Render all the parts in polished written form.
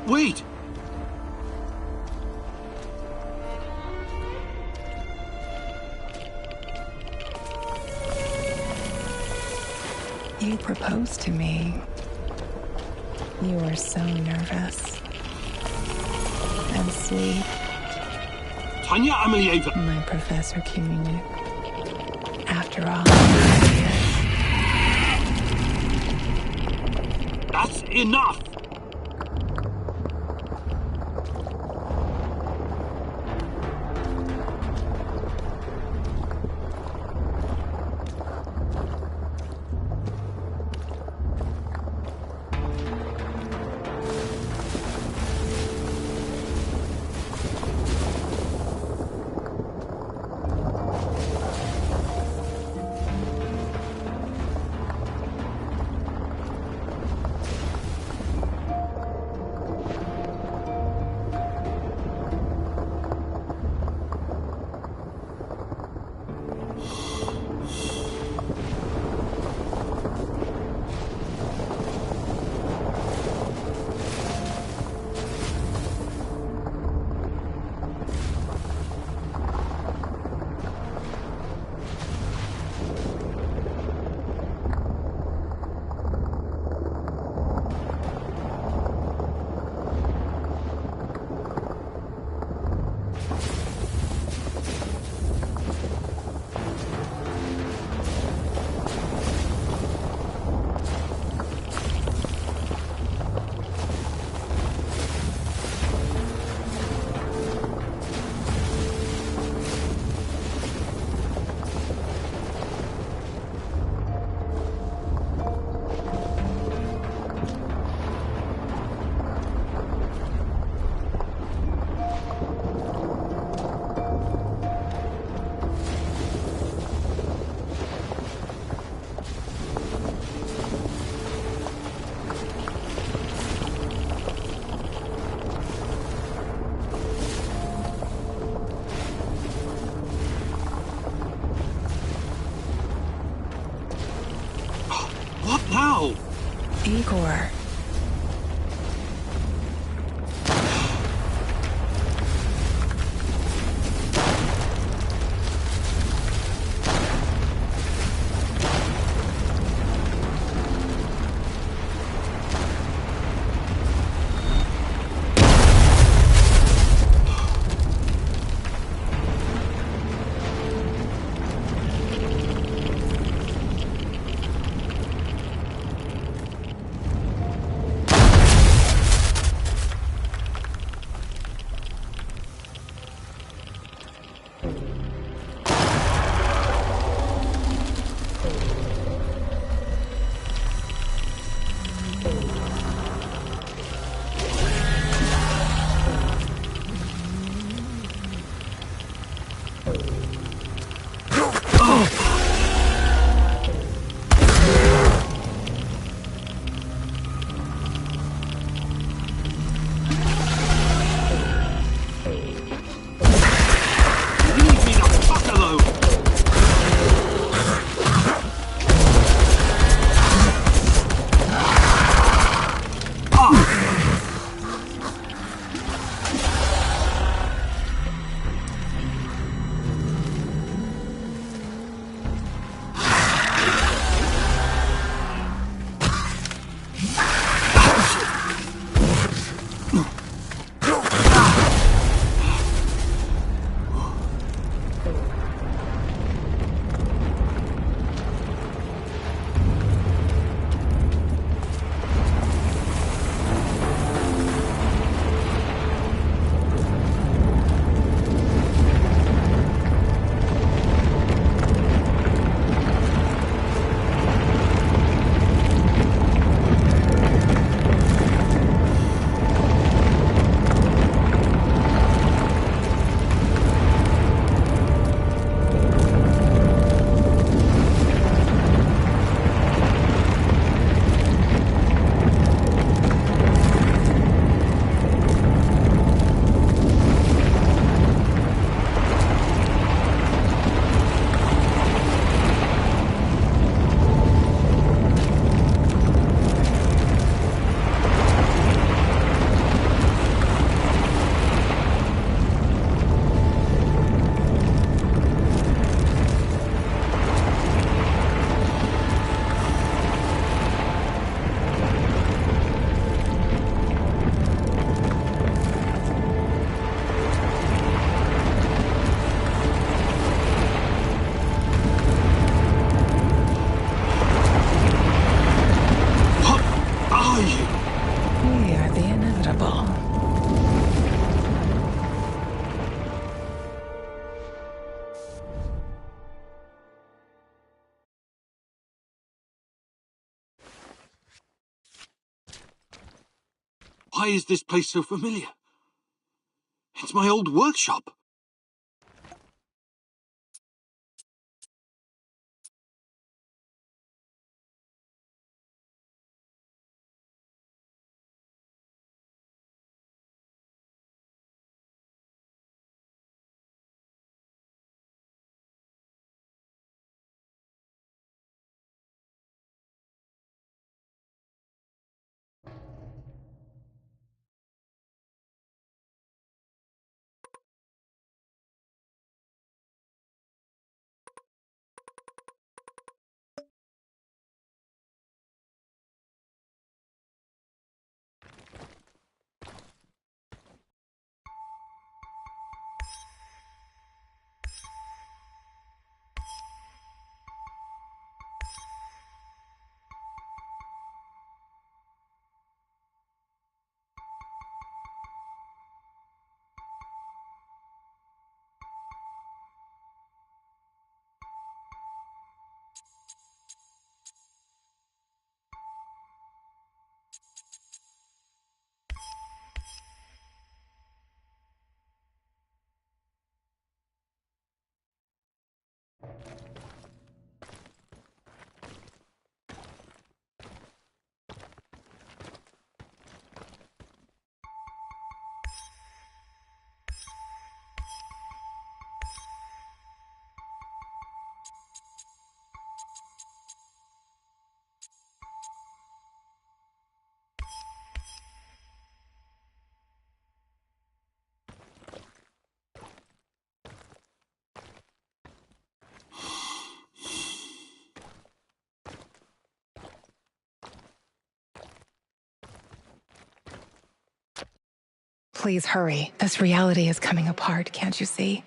Wait! You proposed to me. You were so nervous and sweet. Tanya Amelieva. My Professor Communic. After all, That's enough! We are the inevitable. Why is this place so familiar? It's my old workshop. Please hurry. This reality is coming apart, can't you see?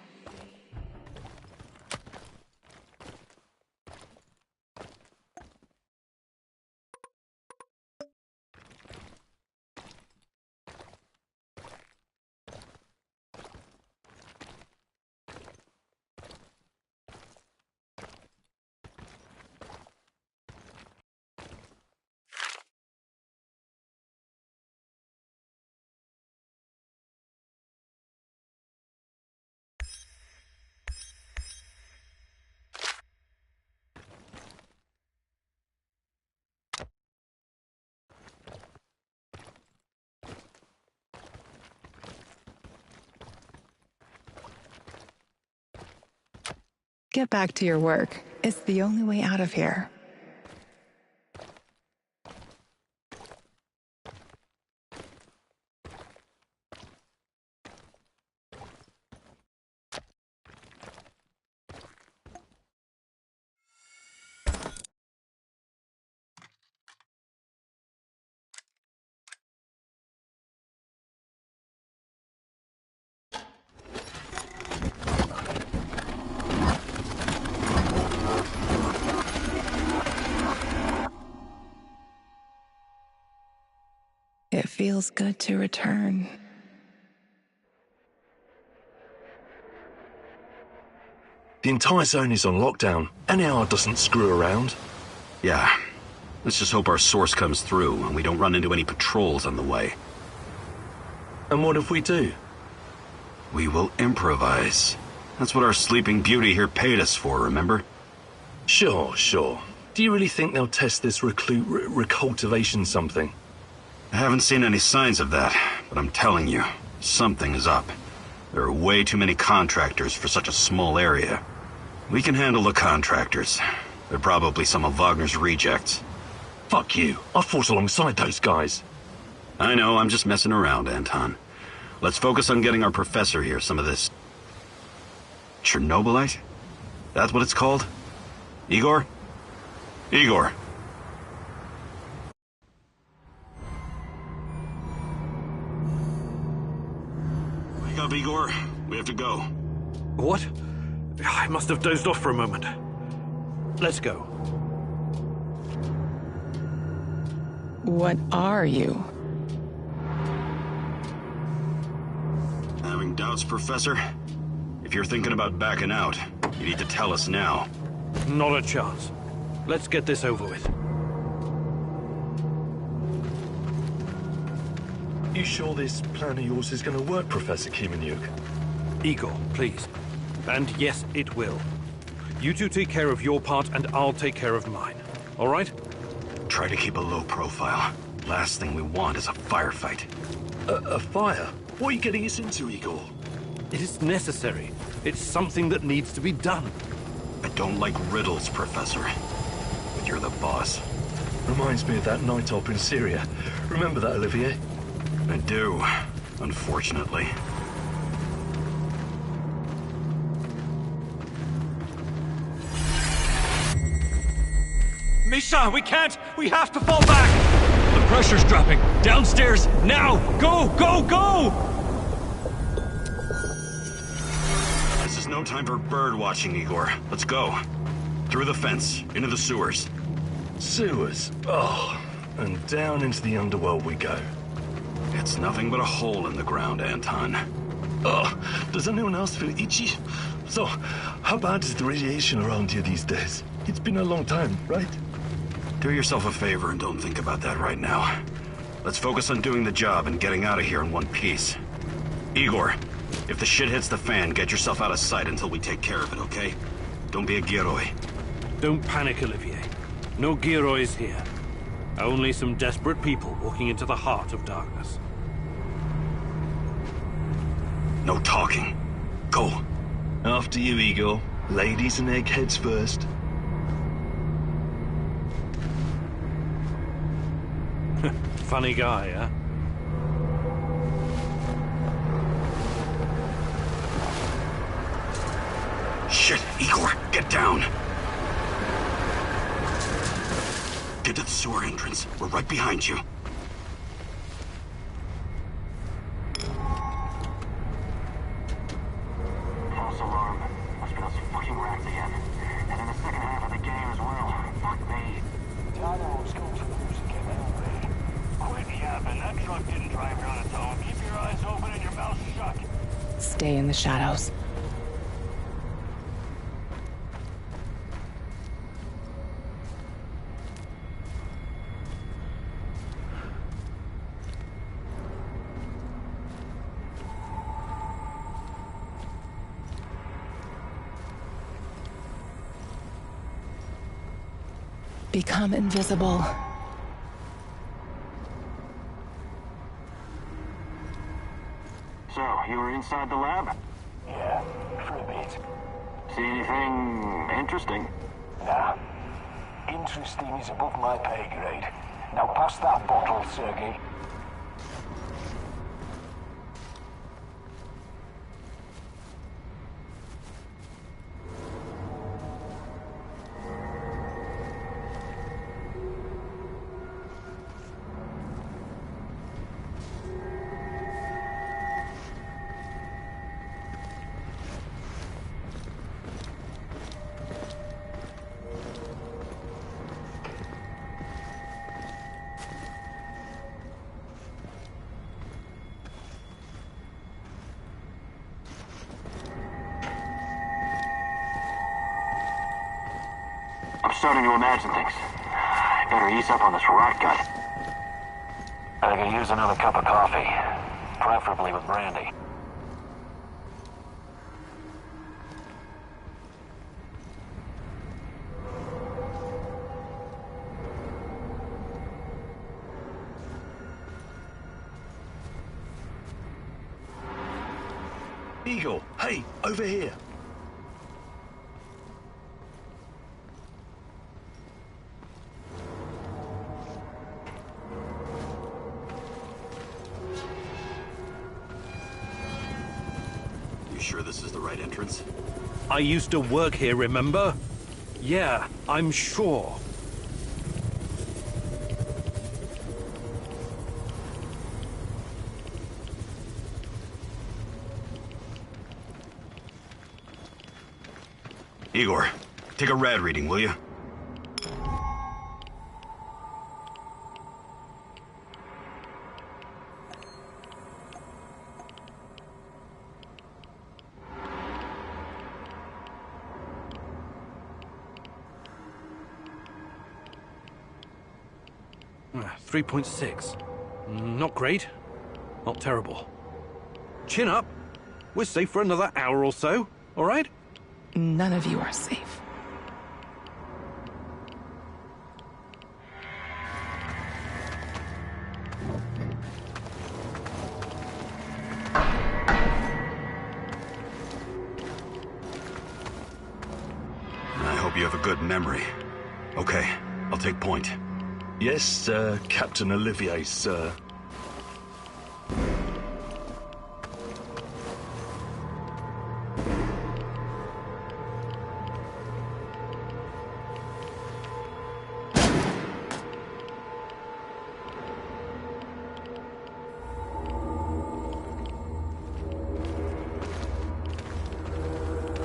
Get back to your work. It's the only way out of here. It feels good to return. The entire zone is on lockdown. NAR doesn't screw around. Yeah. Let's just hope our source comes through and we don't run into any patrols on the way. And what if we do? We will improvise. That's what our sleeping beauty here paid us for, remember? Sure. Do you really think they'll test this recultivation something? I haven't seen any signs of that, but I'm telling you, something is up. There are way too many contractors for such a small area. We can handle the contractors. They're probably some of Wagner's rejects. Fuck you. I fought alongside those guys. I know, I'm just messing around, Anton. Let's focus on getting our professor here some of this... Chernobylite? That's what it's called? Igor? Igor. Wake up, Igor. We have to go. What? I must have dozed off for a moment. Let's go. What are you? whereabouts, Professor? If you're thinking about backing out, you need to tell us now. Not a chance. Let's get this over with. You sure this plan of yours is going to work, Professor Kimenyuk? Igor, please. And yes, it will. You two take care of your part, and I'll take care of mine. All right? Try to keep a low profile. Last thing we want is a firefight. A fire? What are you getting us into, Igor? It is necessary. It's something that needs to be done. I don't like riddles, Professor. But you're the boss. Reminds me of that night op in Syria. Remember that, Olivier? I do, unfortunately. Misha, we can't! We have to fall back! The pressure's dropping. Downstairs, now! Go, go, go! This is no time for bird watching, Igor. Let's go. Through the fence, into the sewers. Sewers? Oh, and down into the underworld we go. It's nothing but a hole in the ground, Anton. Oh, does anyone else feel itchy? So, how bad is the radiation around here these days? It's been a long time, right? Do yourself a favor and don't think about that right now. Let's focus on doing the job and getting out of here in one piece. Igor, if the shit hits the fan, get yourself out of sight until we take care of it, okay? Don't be a Gieroi. Don't panic, Olivier. No Giroids here. Only some desperate people walking into the heart of darkness. No talking. Go. After you, Igor. Ladies and eggheads first. Funny guy, huh? Shit, Igor, get down. Get to the sewer entrance. We're right behind you. False alarm. Must be those fucking rats again. And in the second half of the game as well. Fuck me. Dynamos go to the music game anyway. Quit yapping. That truck didn't drive here on its own. Keep your eyes open and your mouth shut. Stay in the shadows. Become invisible. So, you were inside the lab? Yeah, for a bit. See anything interesting? Nah. Interesting is above my pay grade. Now pass that bottle, Sergey. I'm starting to imagine things. I better ease up on this rat gut. I could use another cup of coffee. Preferably with brandy. Igor, hey, over here. You sure this is the right entrance? I used to work here, remember? Yeah, I'm sure. Igor, take a rad reading, will you? 3.6. Not great. Not terrible. Chin up. We're safe for another hour or so, all right? None of you are safe. I hope you have a good memory. Okay, I'll take point. Yes, sir, Captain Olivier, sir.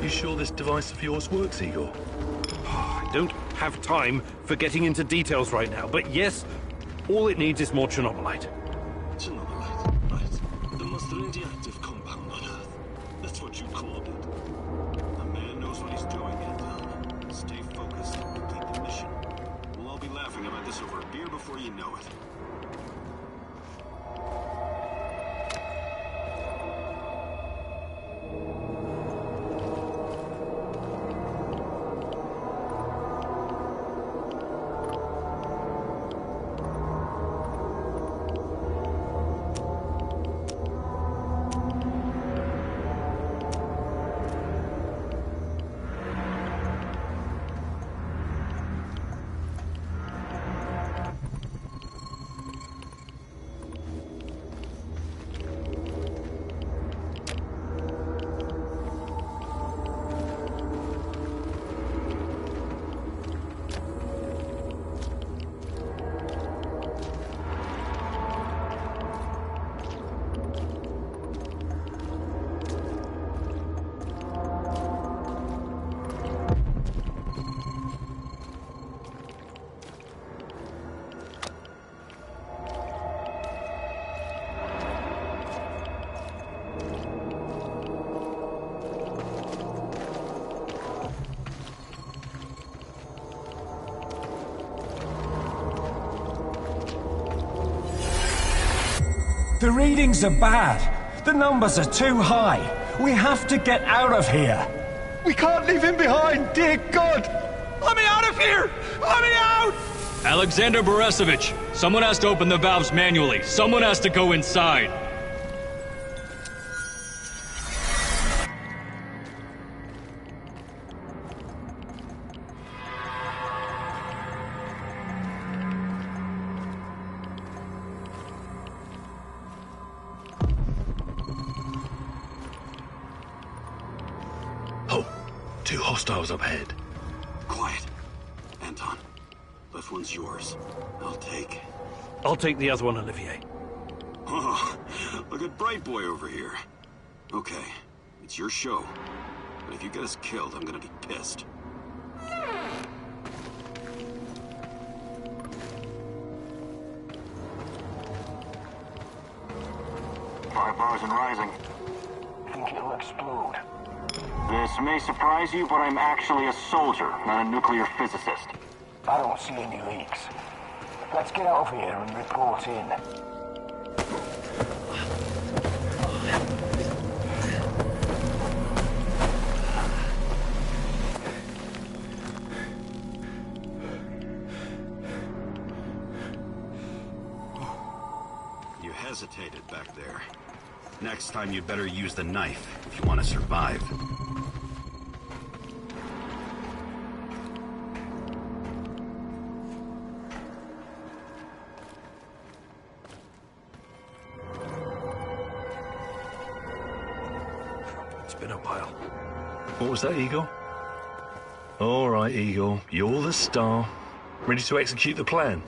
You sure this device of yours works, Igor? I don't have time for getting into details right now, but yes, all it needs is more Chernobylite. Chernobylite, right. The most radioactive compound on Earth. That's what you called it. The man knows what he's doing, Anton. Stay focused and complete the mission. We'll all be laughing about this over a beer before you know it. The readings are bad. The numbers are too high. We have to get out of here. We can't leave him behind, dear God! Let me out of here! Let me out! Alexander Borisovich, someone has to open the valves manually. Someone has to go inside. Oh, two hostiles up ahead. Quiet. Anton, left one's yours. I'll take the other one, Olivier. Oh, look at Bright Boy over here. Okay, it's your show. But if you get us killed, I'm gonna be pissed. 5 bars and rising. Think it'll explode. This may surprise you, but I'm actually a soldier, not a nuclear physicist. I don't see any leaks. Let's get out of here and report in. You hesitated back there. Next time you'd better use the knife if you want to survive. It's been a while. What was that, Eagle? All right, Eagle. You're the star. Ready to execute the plan?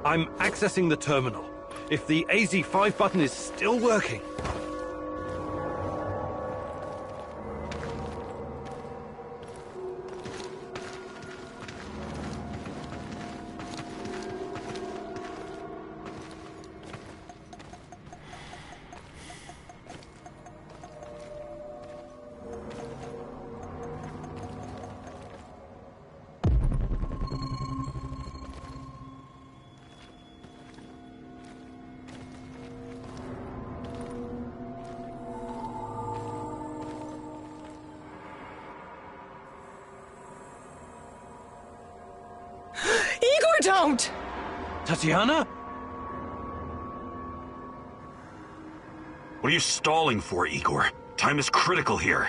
I'm accessing the terminal. If the AZ5 button is still working... Don't! Tatiana? What are you stalling for, Igor? Time is critical here.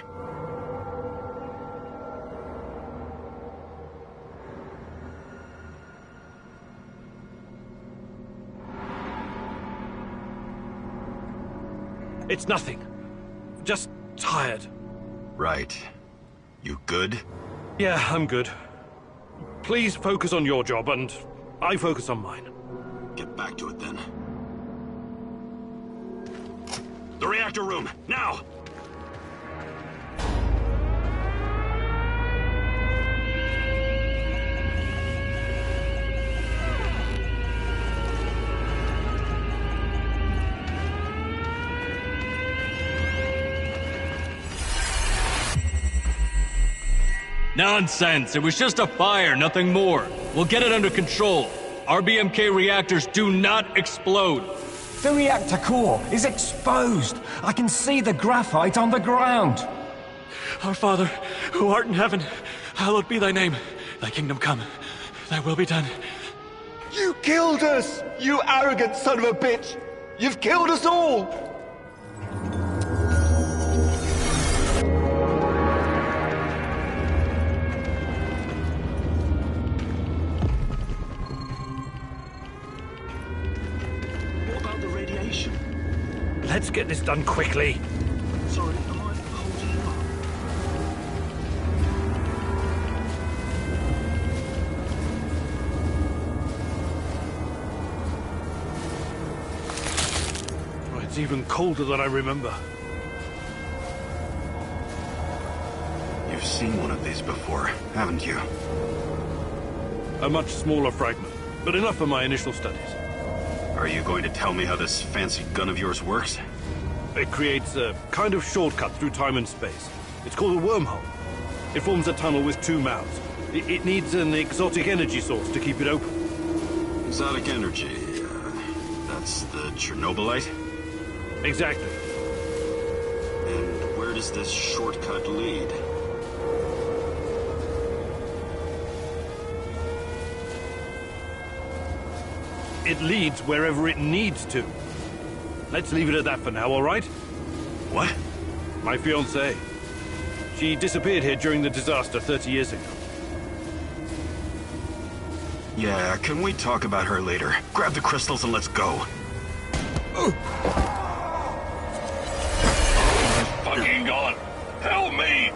It's nothing. Just tired. Right. You good? Yeah, I'm good. Please focus on your job, and I focus on mine. Get back to it then. The reactor room, now! Nonsense! It was just a fire, nothing more. We'll get it under control. RBMK reactors do not explode. The reactor core is exposed. I can see the graphite on the ground. Our Father, who art in heaven, hallowed be thy name. Thy kingdom come, thy will be done. You killed us, you arrogant son of a bitch! You've killed us all! What about the radiation? Let's get this done quickly. Sorry, am I holding you up? Oh, it's even colder than I remember. You've seen one of these before, haven't you? A much smaller fragment, but enough for my initial studies. Are you going to tell me how this fancy gun of yours works? It creates a kind of shortcut through time and space. It's called a wormhole. It forms a tunnel with two mouths. It needs an exotic energy source to keep it open. Exotic energy. That's the Chernobylite? Exactly. And where does this shortcut lead? It leads wherever it needs to. Let's leave it at that for now, all right? What? My fiancée. She disappeared here during the disaster 30 years ago. Yeah, can we talk about her later? Grab the crystals and let's go. Fucking God! Help me!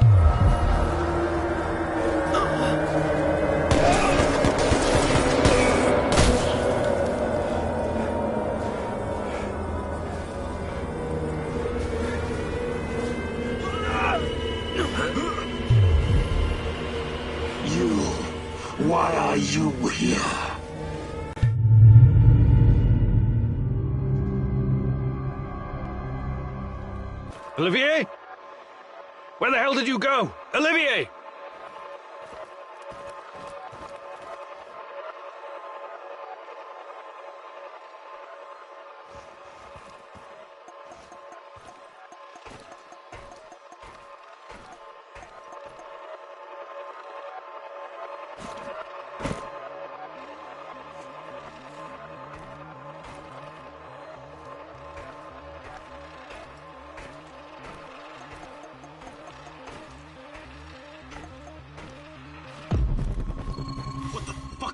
Why are you here? Olivier? Where the hell did you go? Olivier!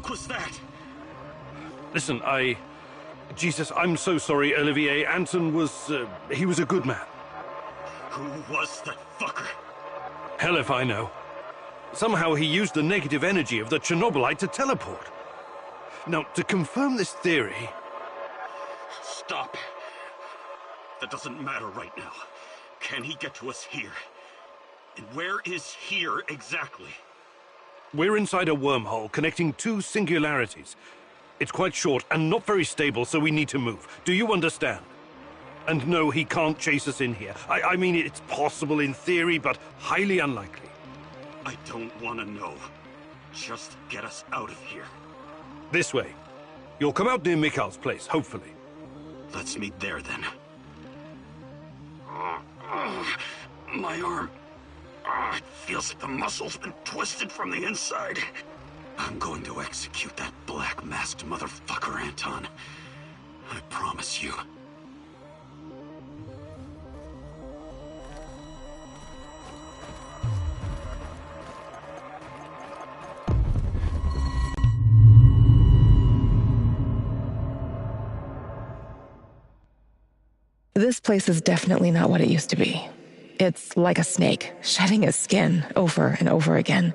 Was that? Listen, Jesus, I'm so sorry, Olivier. Anton was, he was a good man. Who was that fucker? Hell if I know. Somehow he used the negative energy of the Chernobylite to teleport. Now, to confirm this theory... Stop. That doesn't matter right now. Can he get to us here? And where is here exactly? We're inside a wormhole connecting two singularities. It's quite short and not very stable, so we need to move. Do you understand? And no, he can't chase us in here. I mean, it's possible in theory, but highly unlikely. I don't want to know. Just get us out of here. This way. You'll come out near Mikhail's place, hopefully. Let's meet there, then. My arm. It feels like the muscle's been twisted from the inside. I'm going to execute that black-masked motherfucker, Anton. I promise you. This place is definitely not what it used to be. It's like a snake, shedding its skin over and over again.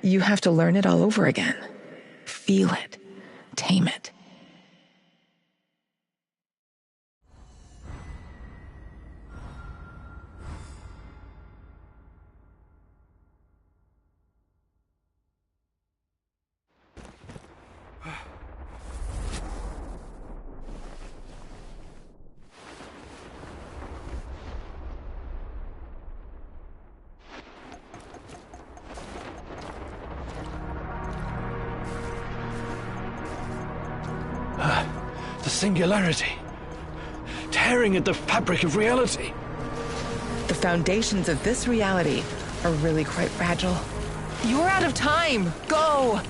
You have to learn it all over again. Feel it. Tame it. The singularity. Tearing at the fabric of reality. The foundations of this reality are really quite fragile. You're out of time! Go!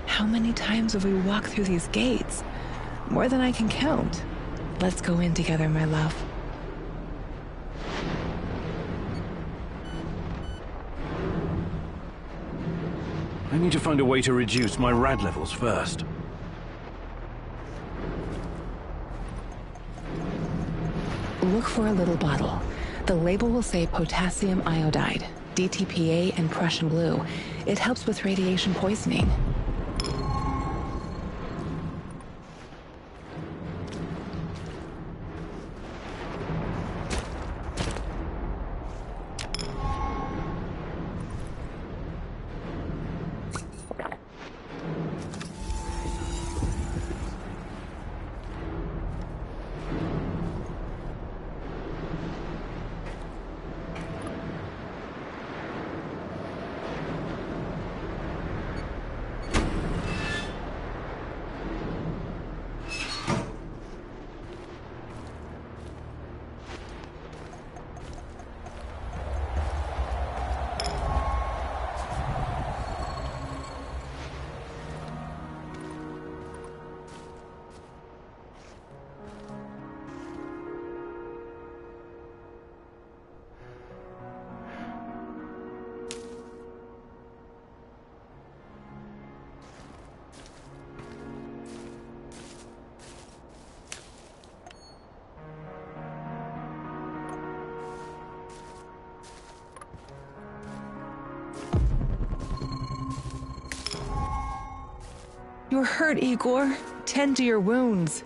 How many times have we walked through these gates? More than I can count. Let's go in together, my love. I need to find a way to reduce my rad levels first. Look for a little bottle. The label will say potassium iodide, DTPA, and Prussian blue. It helps with radiation poisoning. You're hurt, Igor. Tend to your wounds.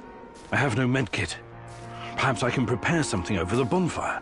I have no medkit. Perhaps I can prepare something over the bonfire.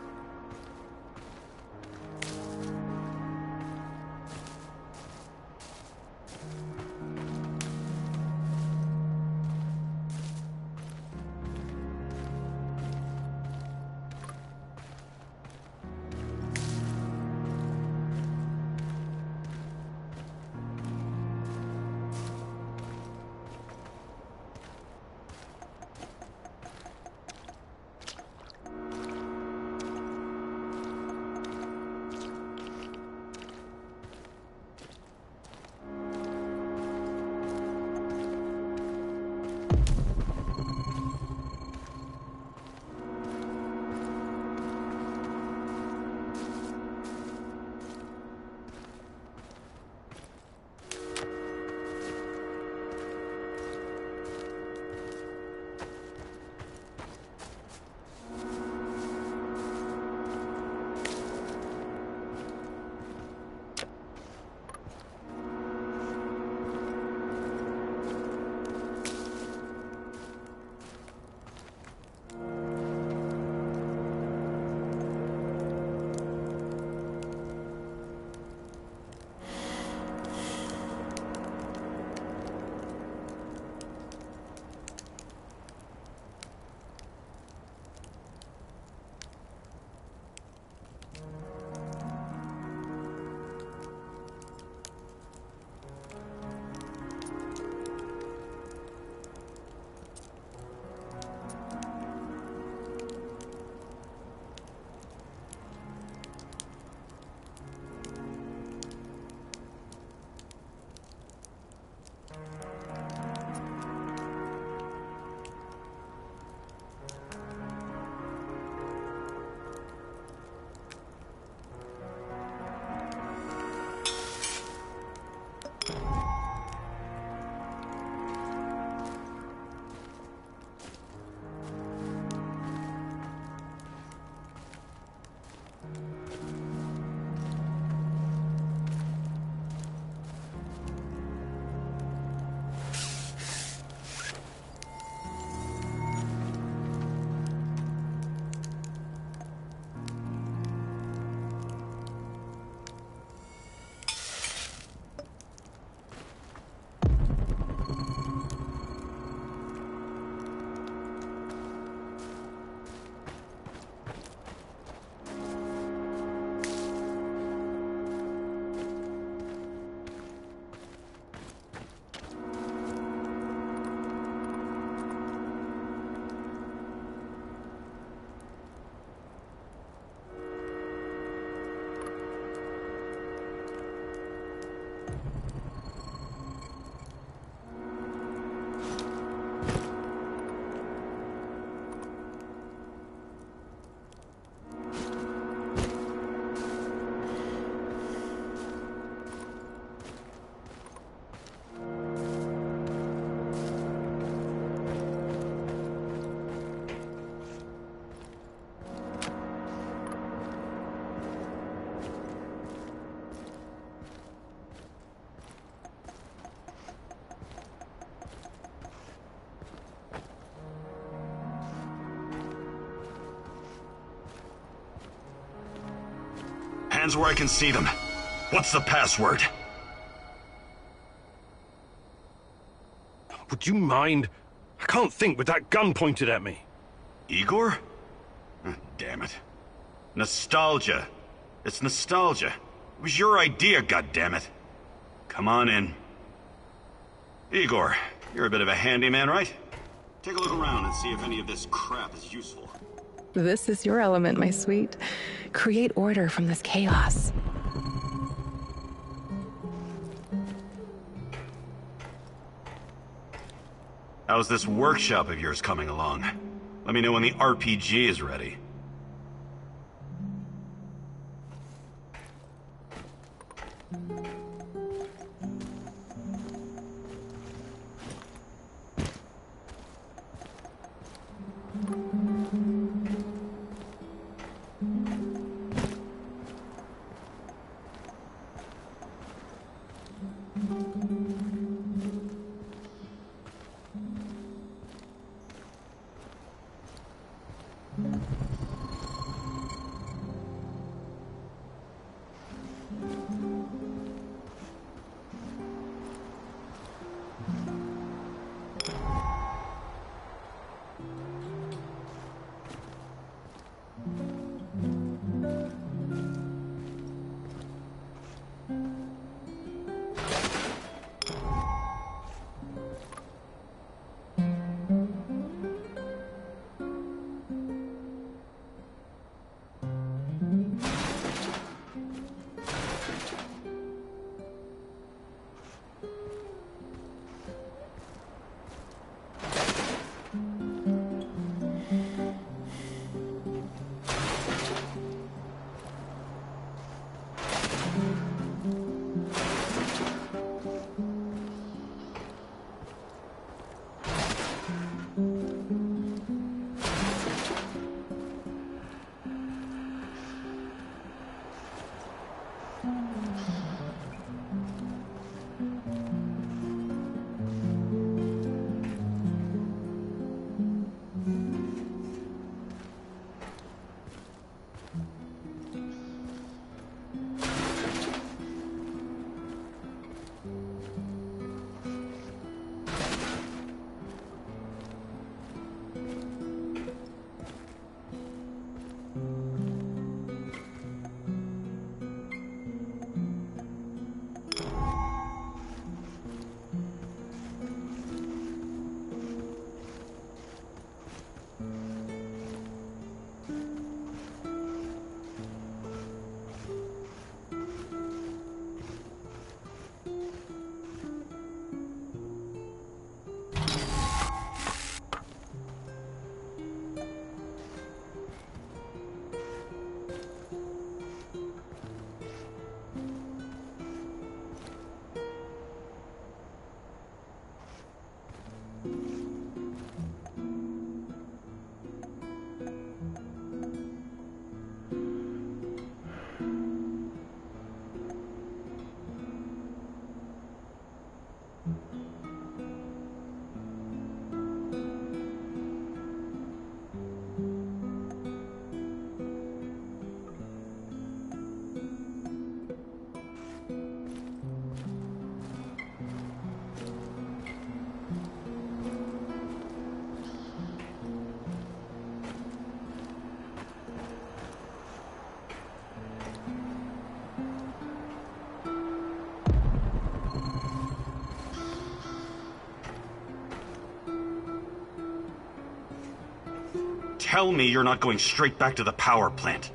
hands where I can see them. What's the password? Would you mind? I can't think with that gun pointed at me. Igor? Damn it. Nostalgia. It's nostalgia. It was your idea, goddammit. Come on in. Igor, you're a bit of a handyman, right? Take a look around and see if any of this crap is useful. This is your element, my sweet. Create order from this chaos. How's this workshop of yours coming along? Let me know when the RPG is ready. Tell me you're not going straight back to the power plant.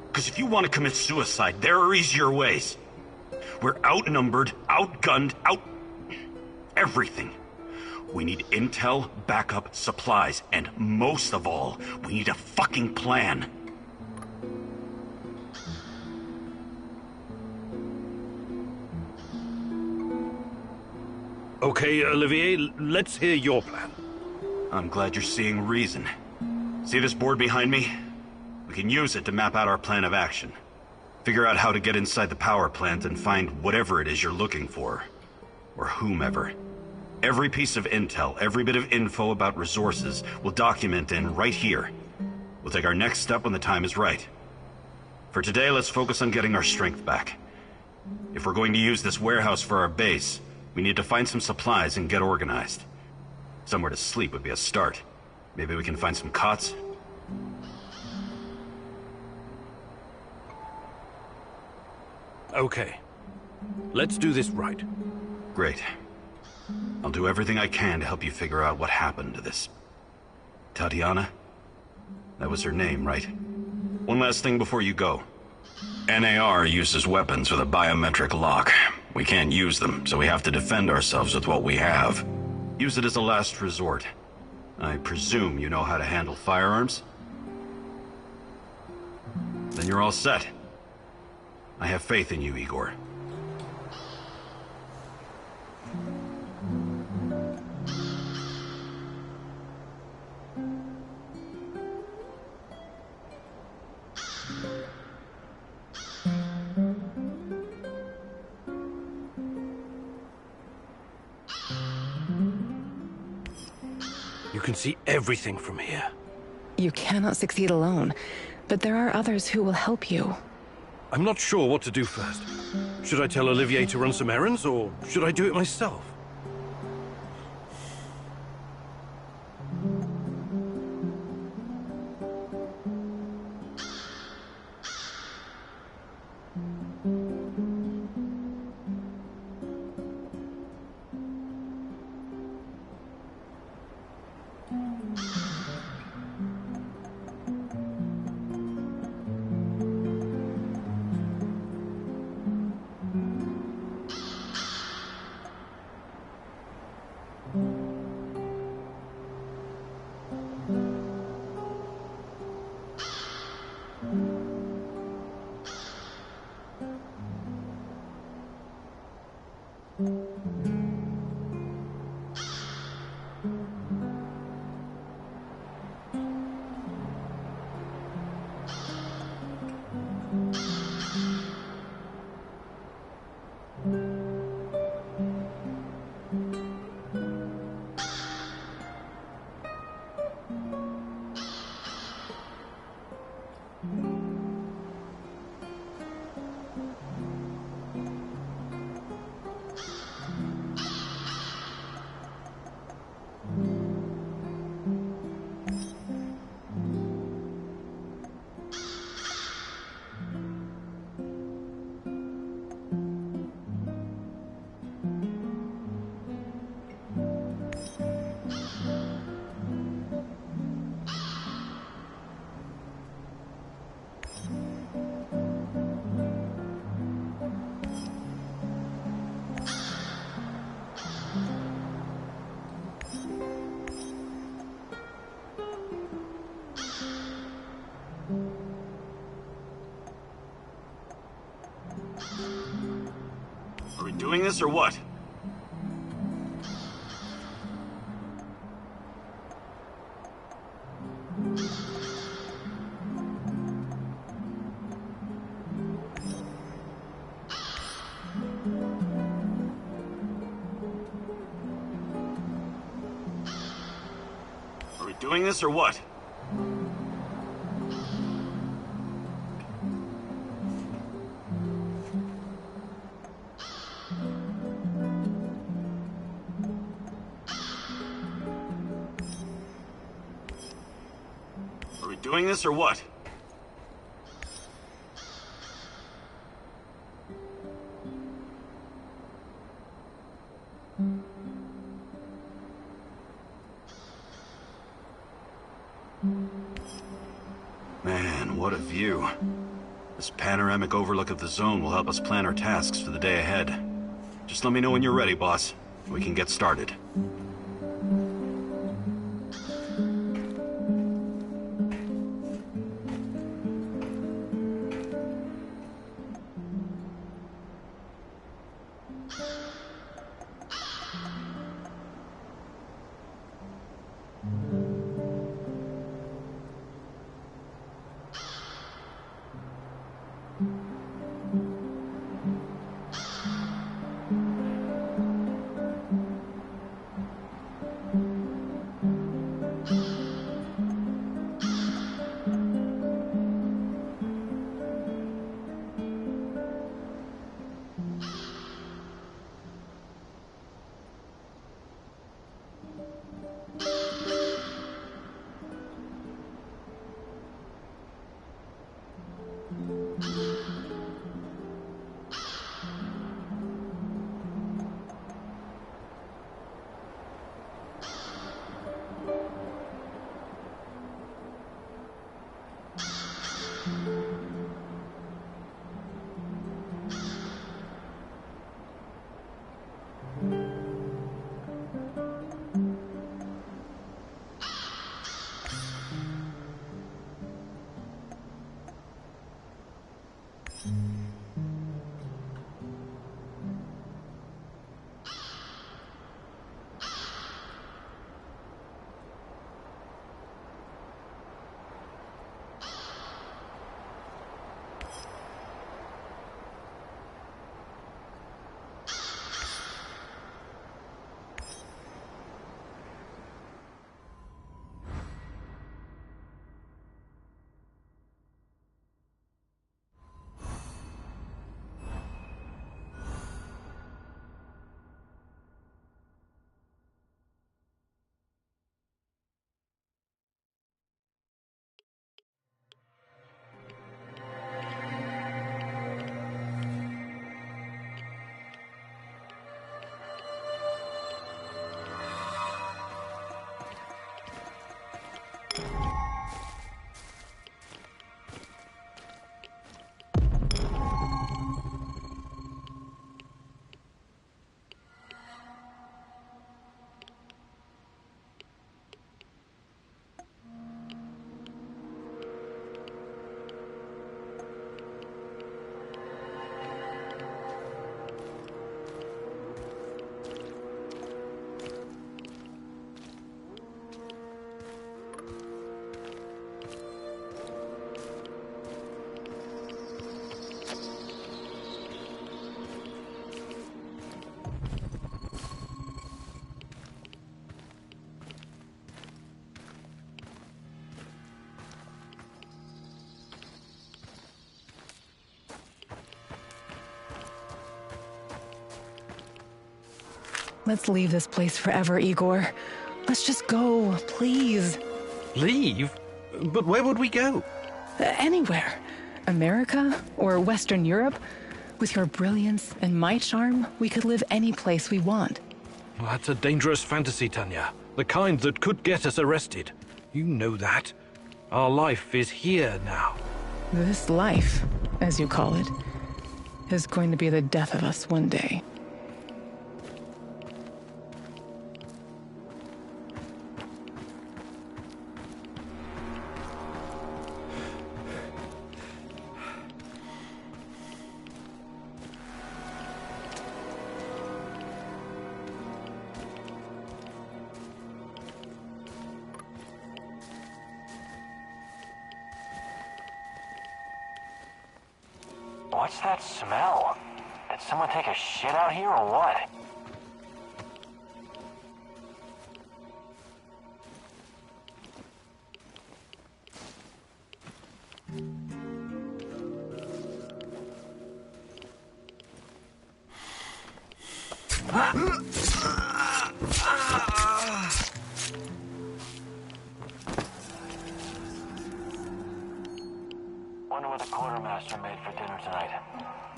Because if you want to commit suicide, there are easier ways. We're outnumbered, outgunned, everything. We need intel, backup, supplies, and most of all, we need a fucking plan. Okay, Olivier, let's hear your plan. I'm glad you're seeing reason. See this board behind me? We can use it to map out our plan of action. Figure out how to get inside the power plant and find whatever it is you're looking for. Or whomever. Every piece of intel, every bit of info about resources, we'll document in right here. We'll take our next step when the time is right. For today, let's focus on getting our strength back. If we're going to use this warehouse for our base, we need to find some supplies and get organized. Somewhere to sleep would be a start. Maybe we can find some cots? Okay. Let's do this right. Great. I'll do everything I can to help you figure out what happened to this... Tatiana? That was her name, right? One last thing before you go. NAR uses weapons with a biometric lock. We can't use them, so we have to defend ourselves with what we have. Use it as a last resort. I presume you know how to handle firearms? Then you're all set. I have faith in you, Igor. You can see everything from here. You cannot succeed alone, but there are others who will help you. I'm not sure what to do first. Should I tell Olivier to run some errands, or should I do it myself? Are we doing this or what? Are we doing this or what? Are we doing this or what? Man, what a view. This panoramic overlook of the zone will help us plan our tasks for the day ahead. Just let me know when you're ready, boss. We can get started. Let's leave this place forever, Igor. Let's just go, please. Leave? But where would we go? Anywhere. America or Western Europe. With your brilliance and my charm, we could live any place we want. Well, that's a dangerous fantasy, Tanya. The kind that could get us arrested. You know that. Our life is here now. This life, as you call it, is going to be the death of us one day. What's that smell? Did someone take a shit out here or what? Wonder what the quartermaster made for dinner tonight.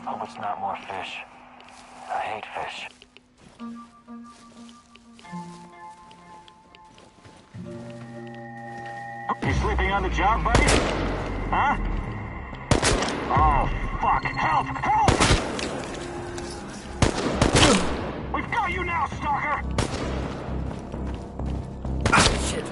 Hope it's not more fish. I hate fish. You sleeping on the job, buddy? Huh? Oh, fuck! Help! Help! We've got you now, stalker! Shit.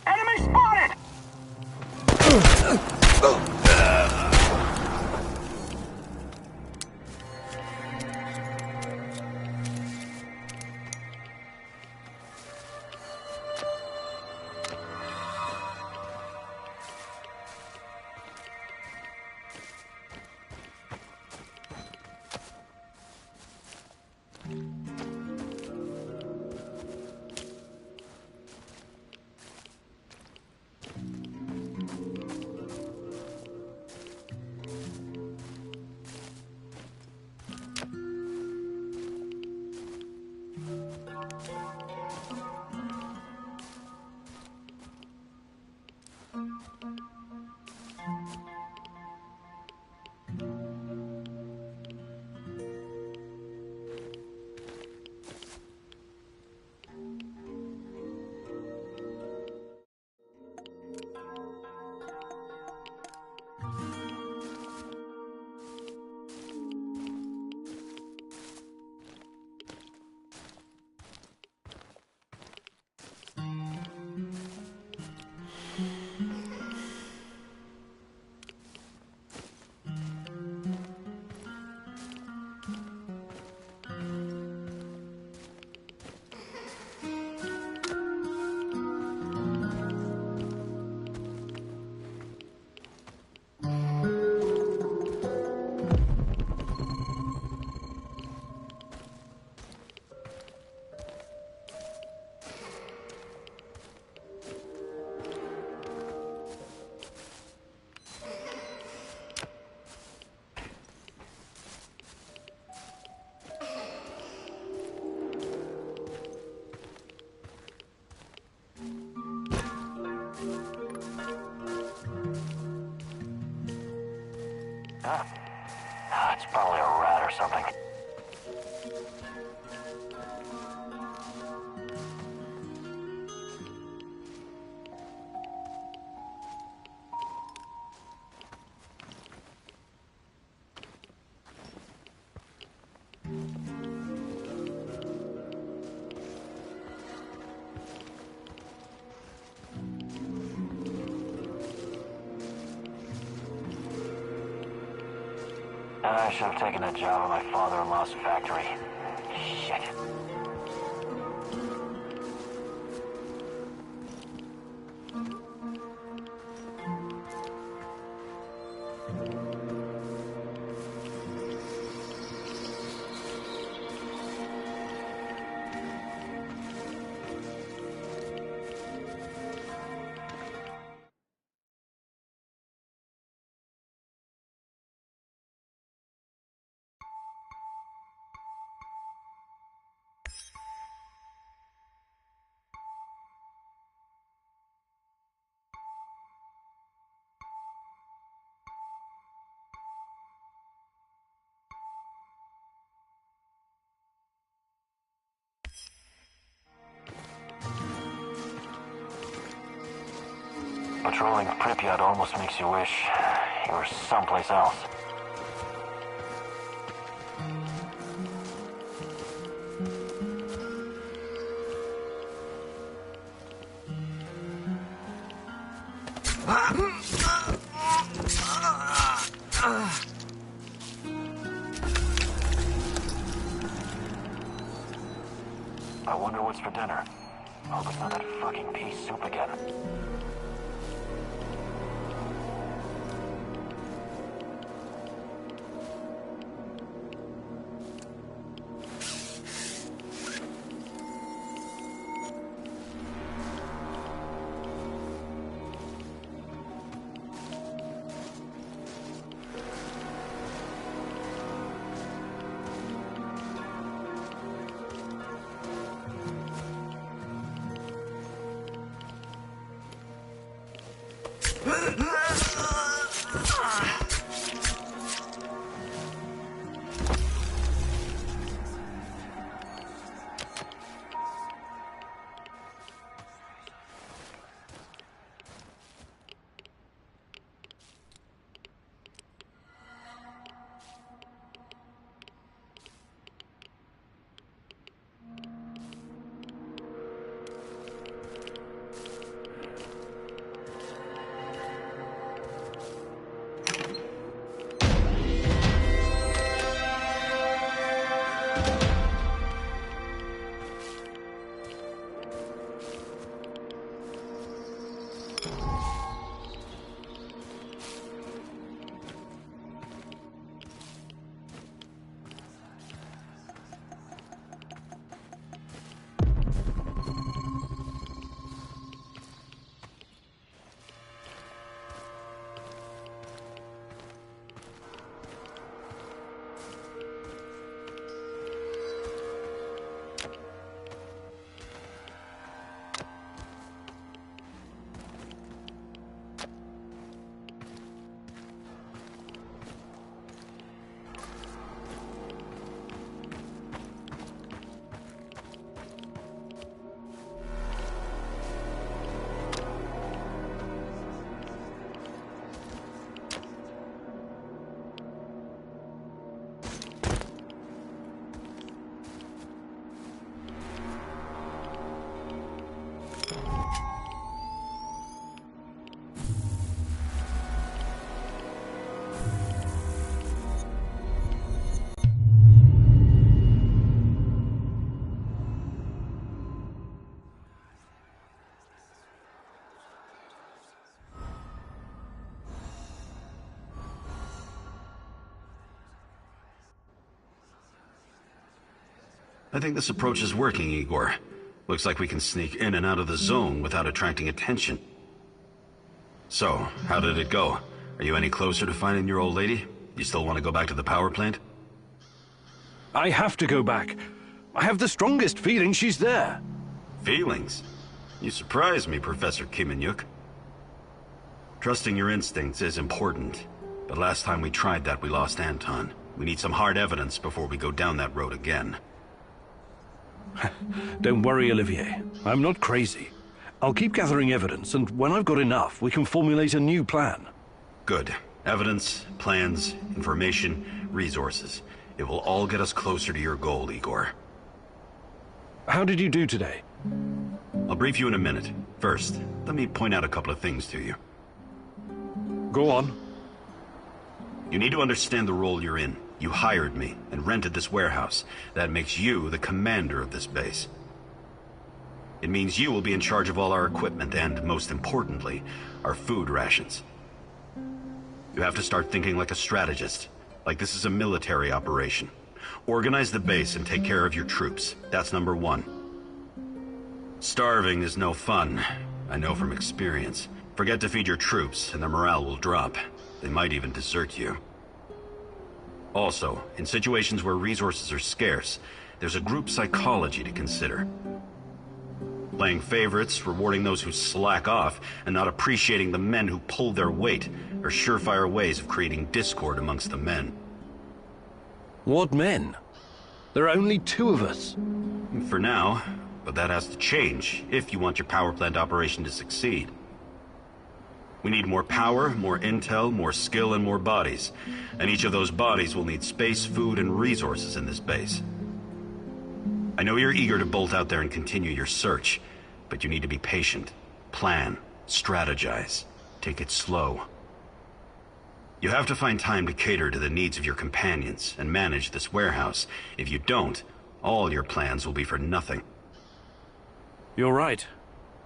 Enemy spotted! It's probably a rat or something. I should have taken a job at my father-in-law's factory. Shit. Patrolling Pripyat almost makes you wish you were someplace else. I wonder what's for dinner. Hope it's not that fucking pea soup again. I think this approach is working, Igor. Looks like we can sneak in and out of the zone without attracting attention. So, how did it go? Are you any closer to finding your old lady? You still want to go back to the power plant? I have to go back. I have the strongest feeling she's there. Feelings? You surprise me, Professor Kimenyuk. Trusting your instincts is important, but last time we tried that, we lost Anton. We need some hard evidence before we go down that road again. Don't worry, Olivier. I'm not crazy. I'll keep gathering evidence, and when I've got enough, we can formulate a new plan. Good. Evidence, plans, information, resources. It will all get us closer to your goal, Igor. How did you do today? I'll brief you in a minute. First, let me point out a couple of things to you. Go on. You need to understand the role you're in. You hired me and rented this warehouse. That makes you the commander of this base. It means you will be in charge of all our equipment and, most importantly, our food rations. You have to start thinking like a strategist, like this is a military operation. Organize the base and take care of your troops. That's number one. Starving is no fun. I know from experience. Forget to feed your troops and their morale will drop. They might even desert you. Also, in situations where resources are scarce, there's a group psychology to consider. Playing favorites, rewarding those who slack off, and not appreciating the men who pull their weight are surefire ways of creating discord amongst the men. What men? There are only 2 of us. For now, but that has to change if you want your power plant operation to succeed. We need more power, more intel, more skill, and more bodies. And each of those bodies will need space, food, and resources in this base. I know you're eager to bolt out there and continue your search, but you need to be patient. Plan. Strategize. Take it slow. You have to find time to cater to the needs of your companions and manage this warehouse. If you don't, all your plans will be for nothing. You're right.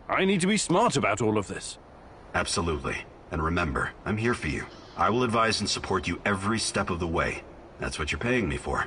I need to be smart about all of this. Absolutely. And remember, I'm here for you. I will advise and support you every step of the way. That's what you're paying me for.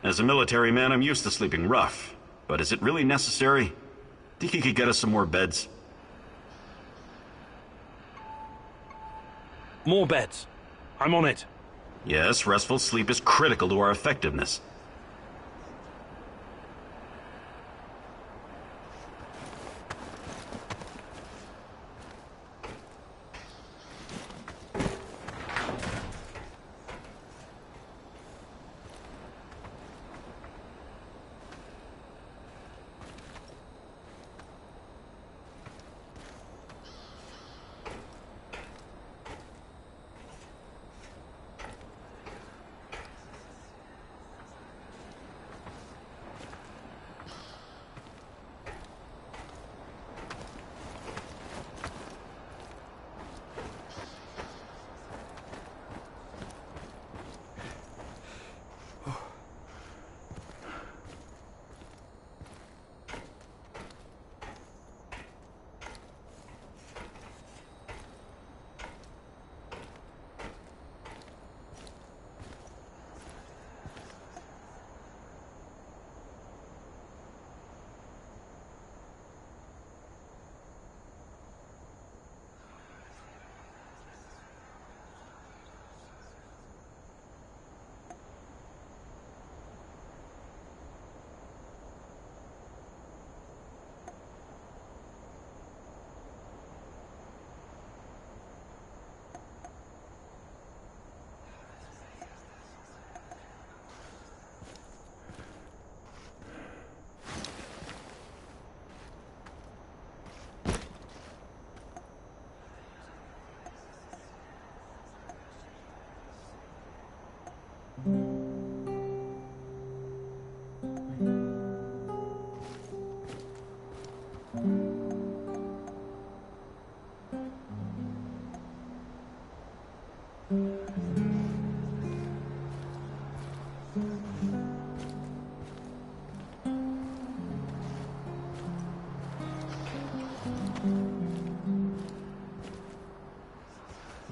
As a military man, I'm used to sleeping rough. But is it really necessary? Think you could get us some more beds? More beds. I'm on it. Yes, restful sleep is critical to our effectiveness.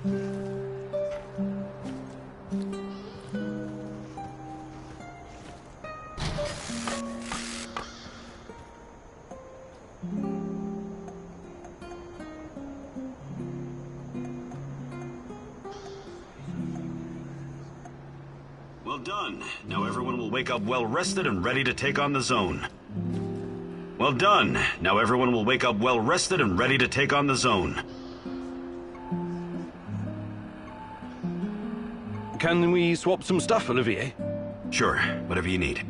Well done. Now everyone will wake up well rested and ready to take on the zone. Well done. Now everyone will wake up well rested and ready to take on the zone. Can we swap some stuff, Olivier? Sure, whatever you need.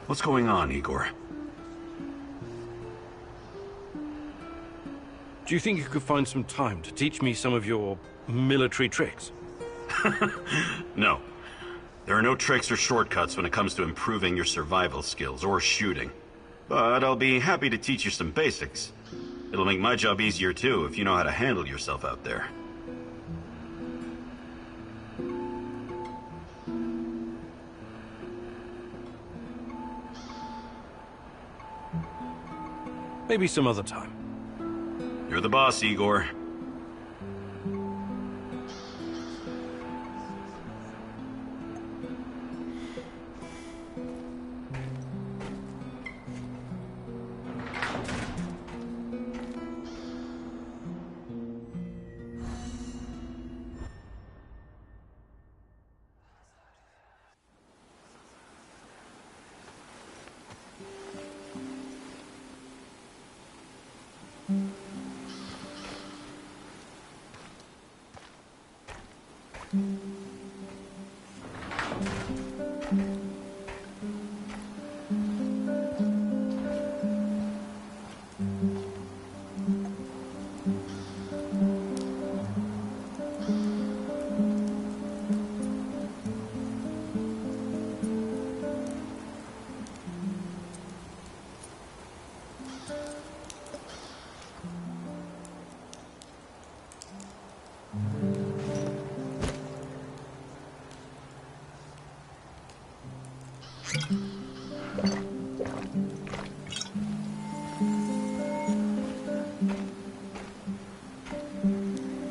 What's going on, Igor? Do you think you could find some time to teach me some of your military tricks? No. There are no tricks or shortcuts when it comes to improving your survival skills or shooting. But I'll be happy to teach you some basics. It'll make my job easier too if you know how to handle yourself out there. Maybe some other time. You're the boss, Igor.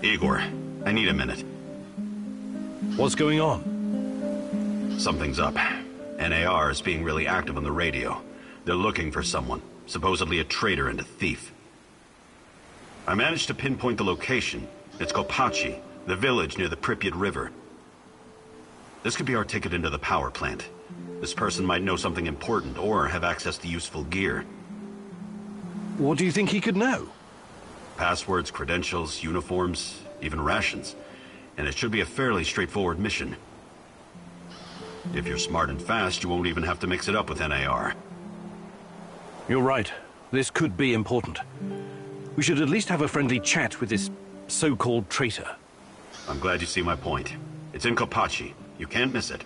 Igor, I need a minute. What's going on? Something's up. NAR is being really active on the radio. They're looking for someone, supposedly a traitor and a thief. I managed to pinpoint the location. It's Kopachi, the village near the Pripyat River. This could be our ticket into the power plant. This person might know something important or have access to useful gear. What do you think he could know? Passwords, credentials, uniforms, even rations. And it should be a fairly straightforward mission. If you're smart and fast, you won't even have to mix it up with NAR. You're right. This could be important. We should at least have a friendly chat with this so-called traitor. I'm glad you see my point. It's in Kopachi. You can't miss it.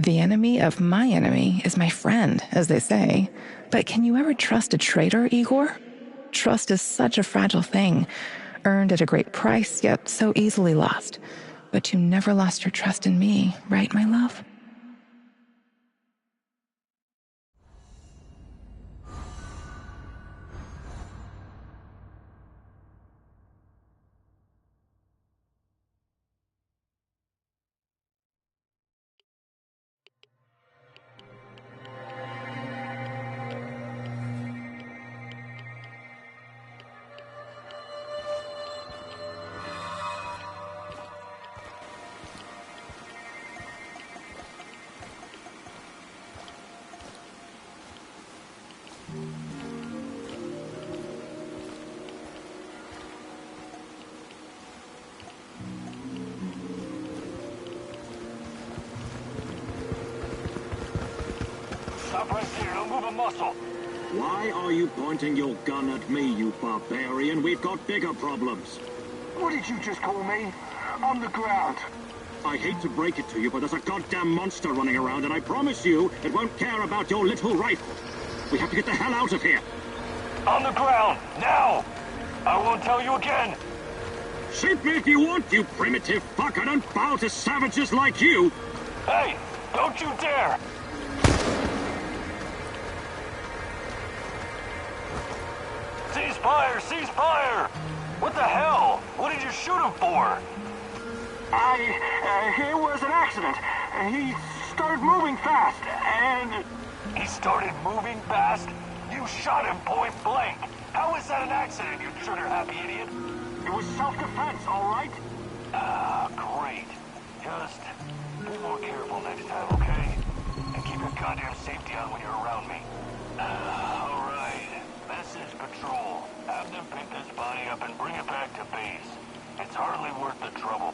The enemy of my enemy is my friend, as they say. But can you ever trust a traitor, Igor? Trust is such a fragile thing, earned at a great price, yet so easily lost. But you never lost your trust in me, right, my love? Stop right there, don't move a muscle. Why are you pointing your gun at me, you barbarian? We've got bigger problems. What did you just call me? On the ground. I hate to break it to you, but there's a goddamn monster running around, and I promise you it won't care about your little rifle. We have to get the hell out of here. On the ground, now! I won't tell you again. Shoot me if you want, you primitive fuck. I don't bow to savages like you. Hey, don't you dare! Cease fire! Cease fire! What the hell? What did you shoot him for? It was an accident. He started moving fast, and... He started moving fast? You shot him point blank. How is that an accident, you trigger-happy idiot? It was self-defense, all right? Great. Just be more careful next time, okay? And keep your goddamn safety on when you're around me. All right. Message patrol. Have them pick this body up and bring it back to base. It's hardly worth the trouble.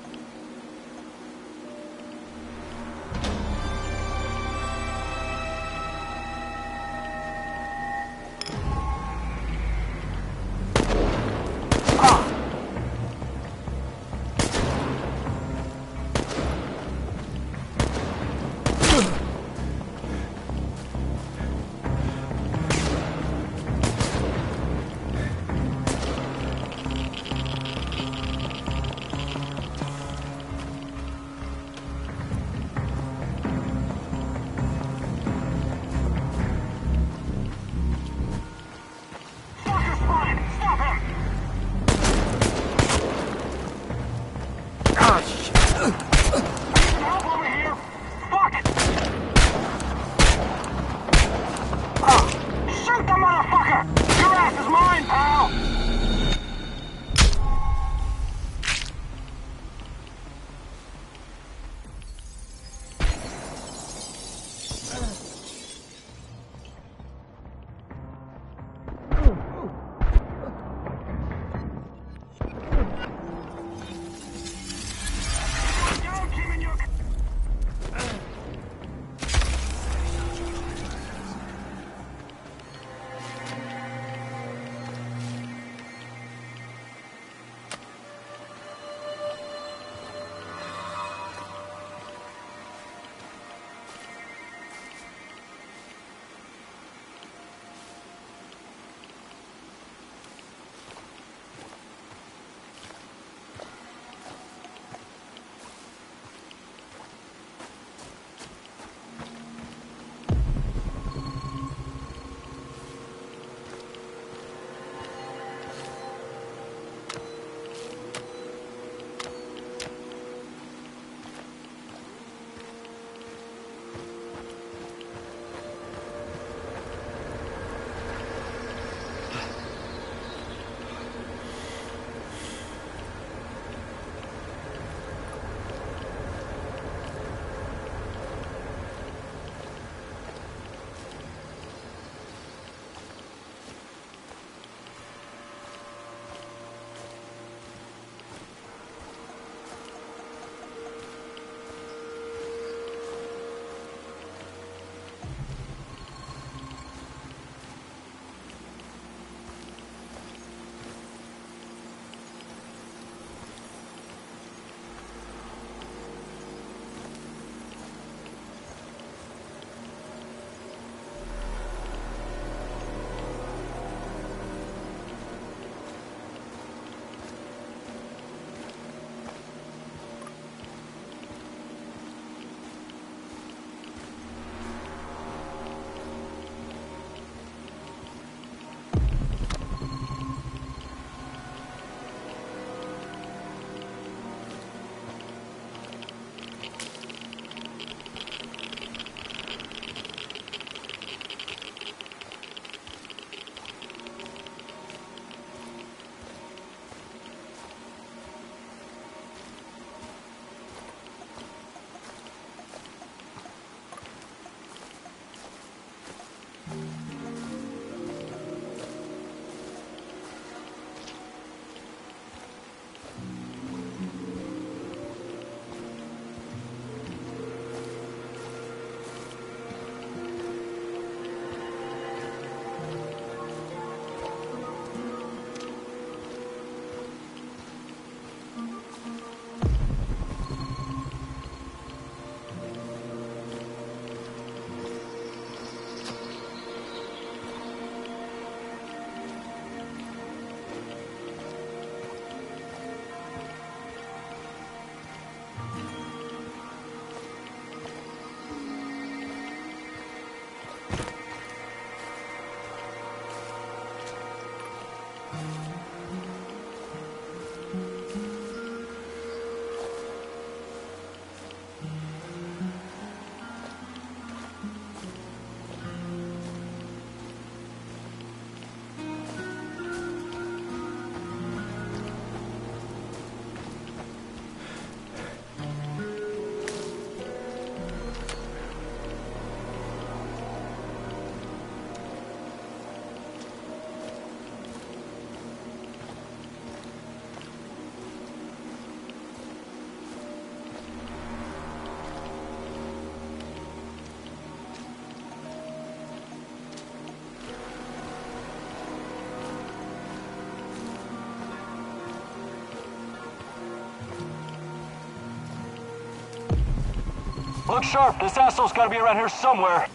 Look sharp, this asshole's gotta be around here somewhere.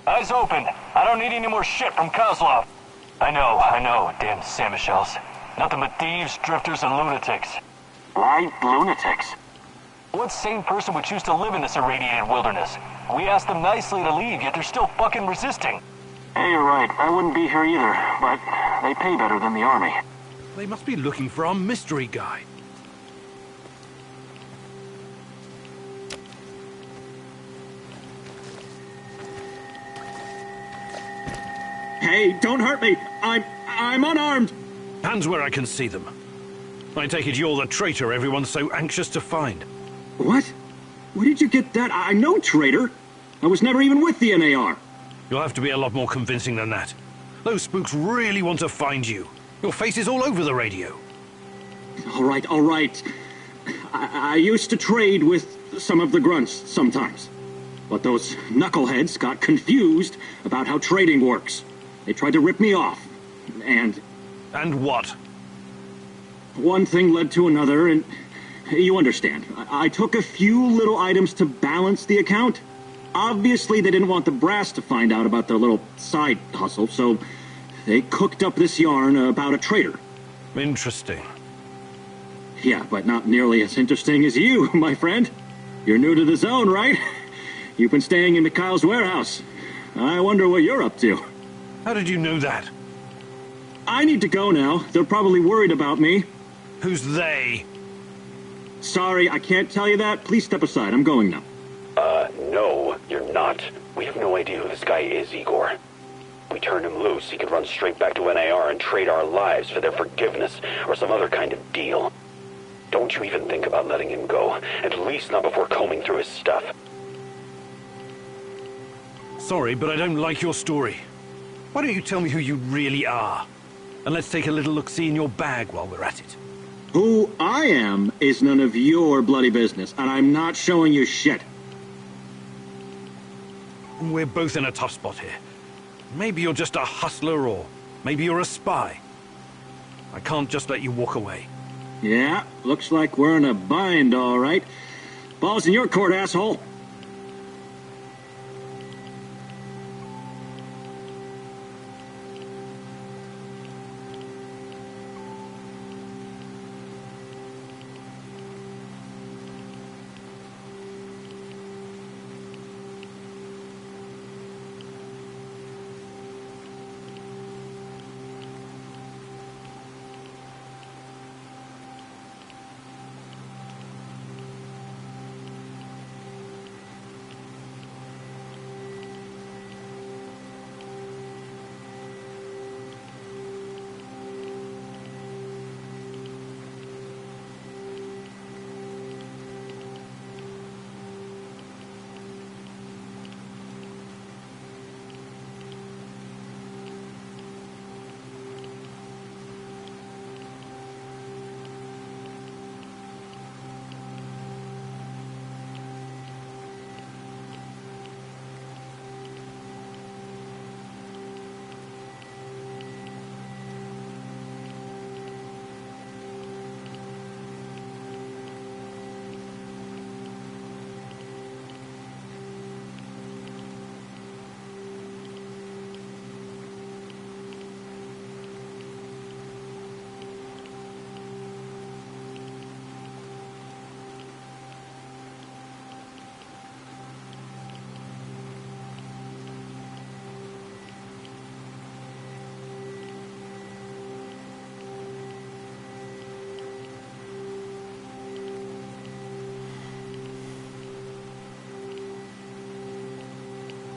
Eyes open. I don't need any more shit from Kozlov. I know, damn Samushells. Nothing but thieves, drifters, and lunatics. Why lunatics? What sane person would choose to live in this irradiated wilderness? We asked them nicely to leave, yet they're still fucking resisting. Hey, you're right. I wouldn't be here either, but they pay better than the army. They must be looking for our mystery guy. Hey, don't hurt me! I'm unarmed! Hands where I can see them. I take it you're the traitor everyone's so anxious to find. What? Where did you get that? I'm no traitor. I was never even with the NAR. You'll have to be a lot more convincing than that. Those spooks really want to find you. Your face is all over the radio. All right. I used to trade with some of the grunts sometimes. But those knuckleheads got confused about how trading works. They tried to rip me off. And what? One thing led to another, and you understand. I took a few little items to balance the account. Obviously, they didn't want the brass to find out about their little side hustle, so they cooked up this yarn about a traitor. Interesting. Yeah, but not nearly as interesting as you, my friend. You're new to the zone, right? You've been staying in Mikhail's warehouse. I wonder what you're up to. How did you know that? I need to go now. They're probably worried about me. Who's they? Sorry, I can't tell you that. Please step aside. I'm going now. No, you're not. We have no idea who this guy is, Igor. We turn him loose, he could run straight back to NAR and trade our lives for their forgiveness or some other kind of deal. Don't you even think about letting him go. At least not before combing through his stuff. Sorry, but I don't like your story. Why don't you tell me who you really are? And let's take a little look-see in your bag while we're at it. Who I am is none of your bloody business, and I'm not showing you shit. We're both in a tough spot here. Maybe you're just a hustler, or maybe you're a spy. I can't just let you walk away. Yeah, looks like we're in a bind, all right. Ball's in your court, asshole.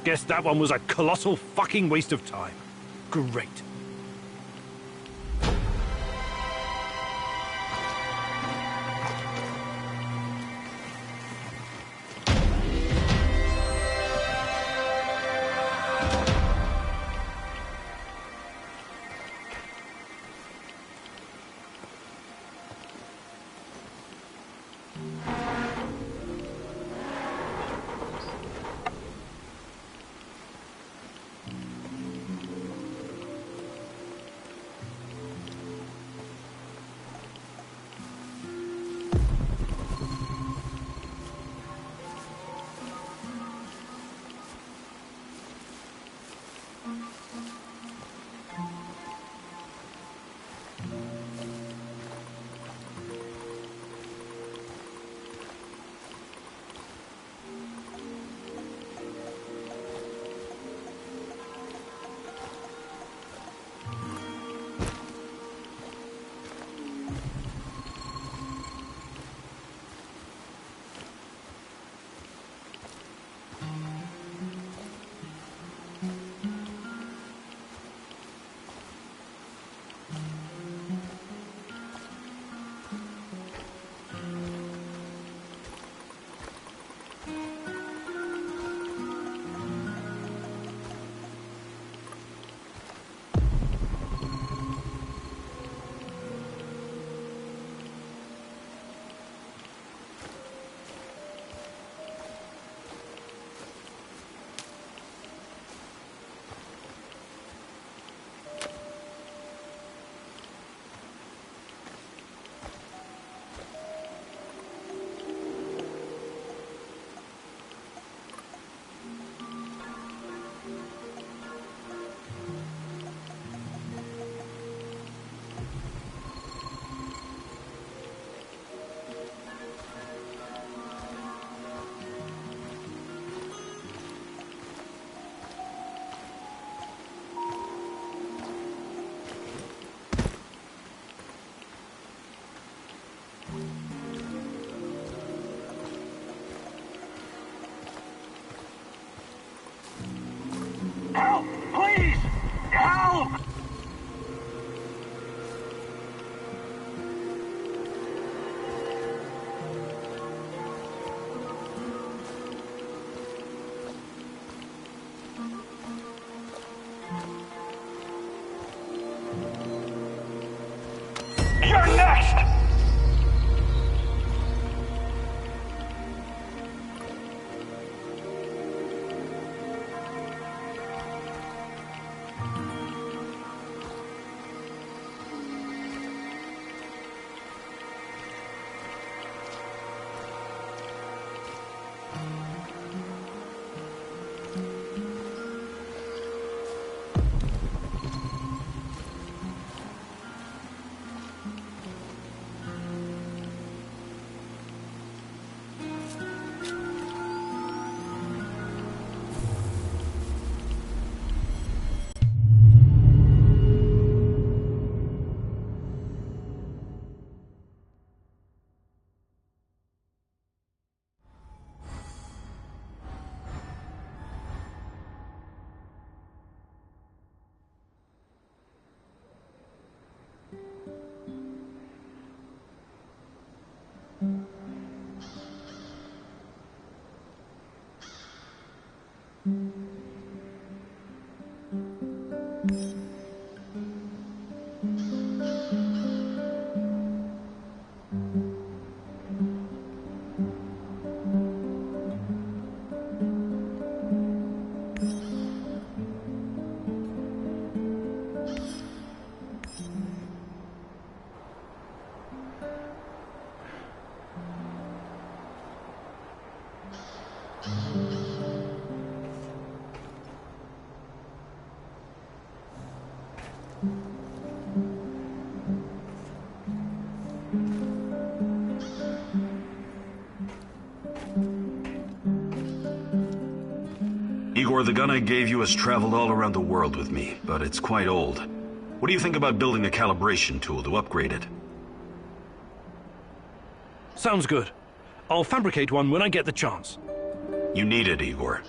Guess that one was a colossal fucking waste of time. Great. Igor, the gun I gave you has traveled all around the world with me, but it's quite old. What do you think about building a calibration tool to upgrade it? Sounds good. I'll fabricate one when I get the chance. You need it, Igor.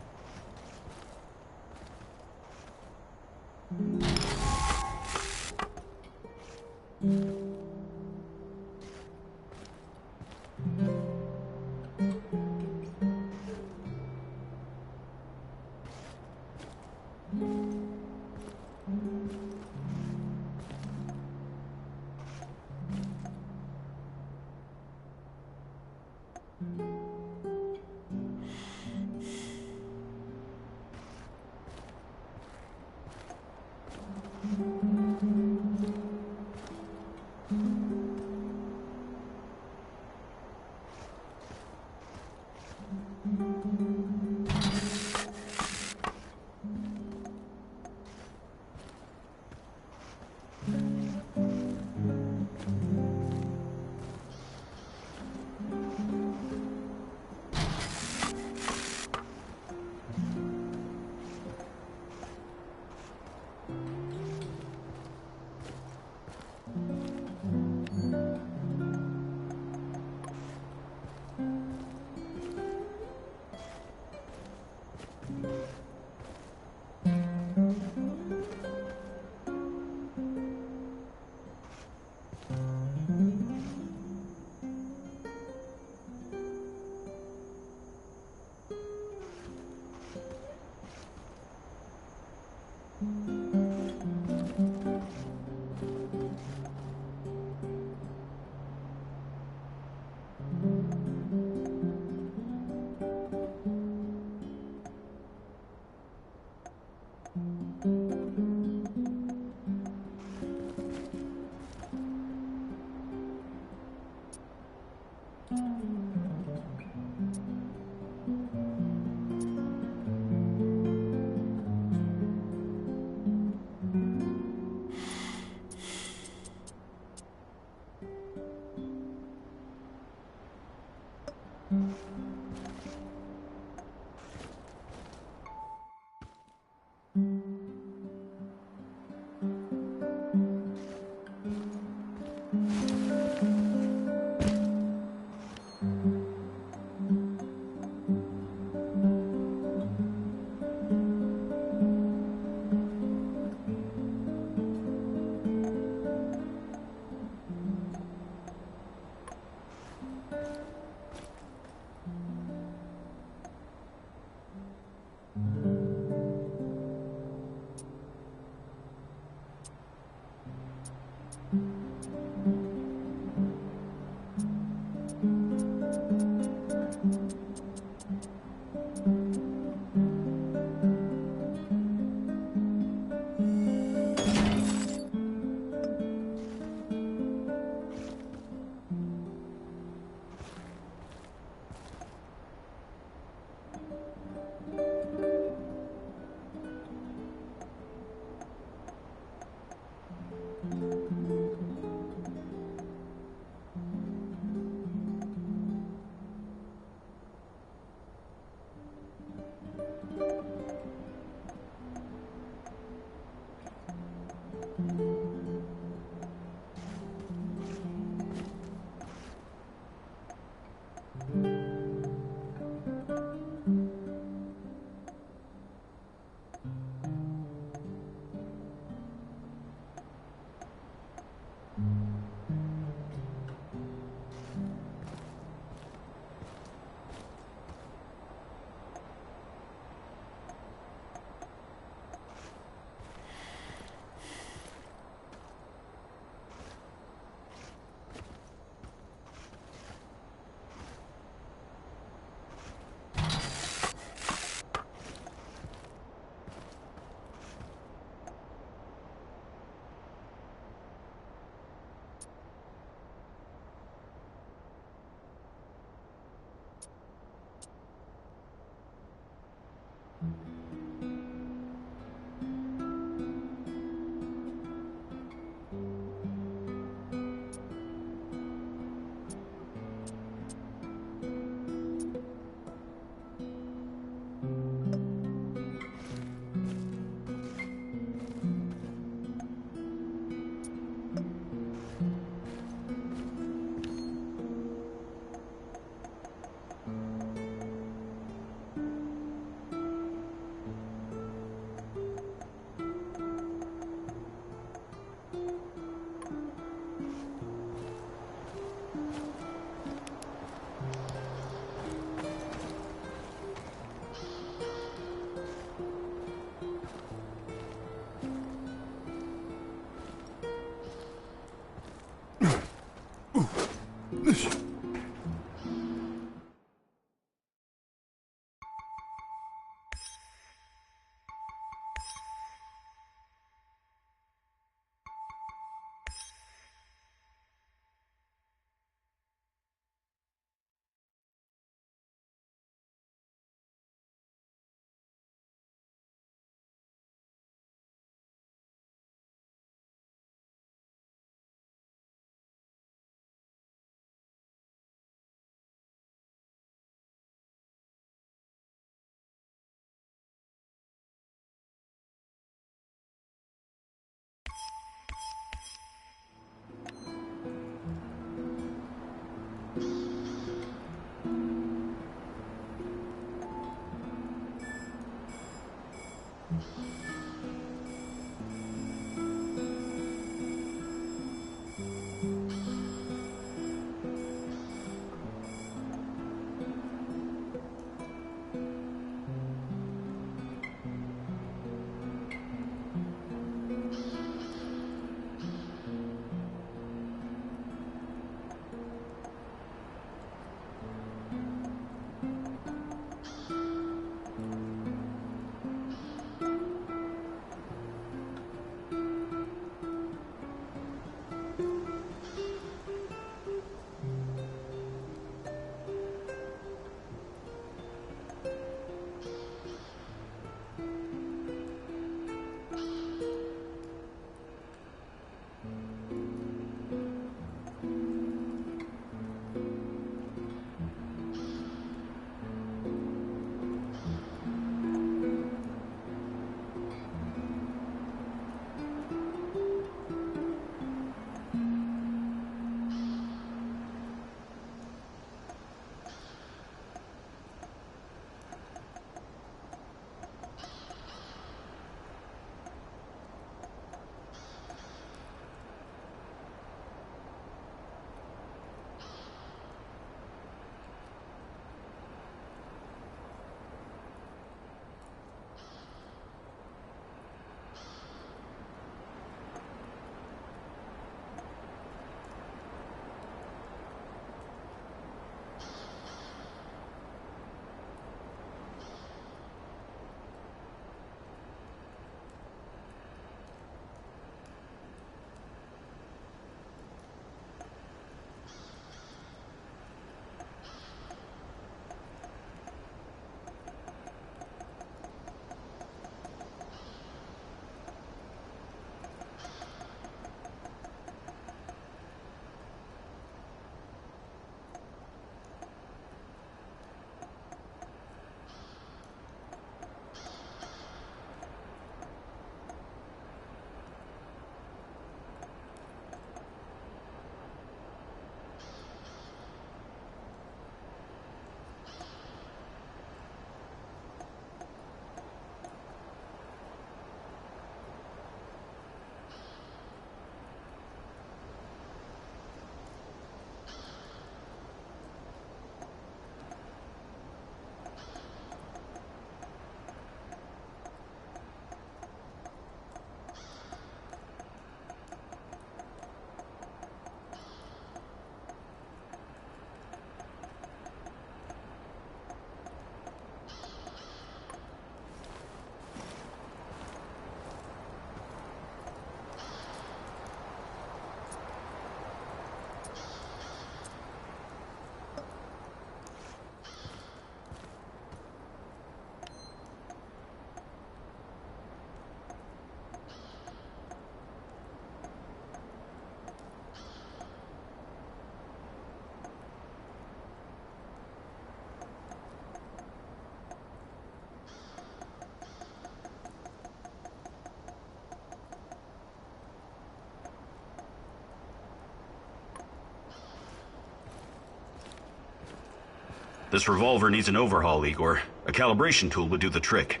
This revolver needs an overhaul, Igor. A calibration tool would do the trick.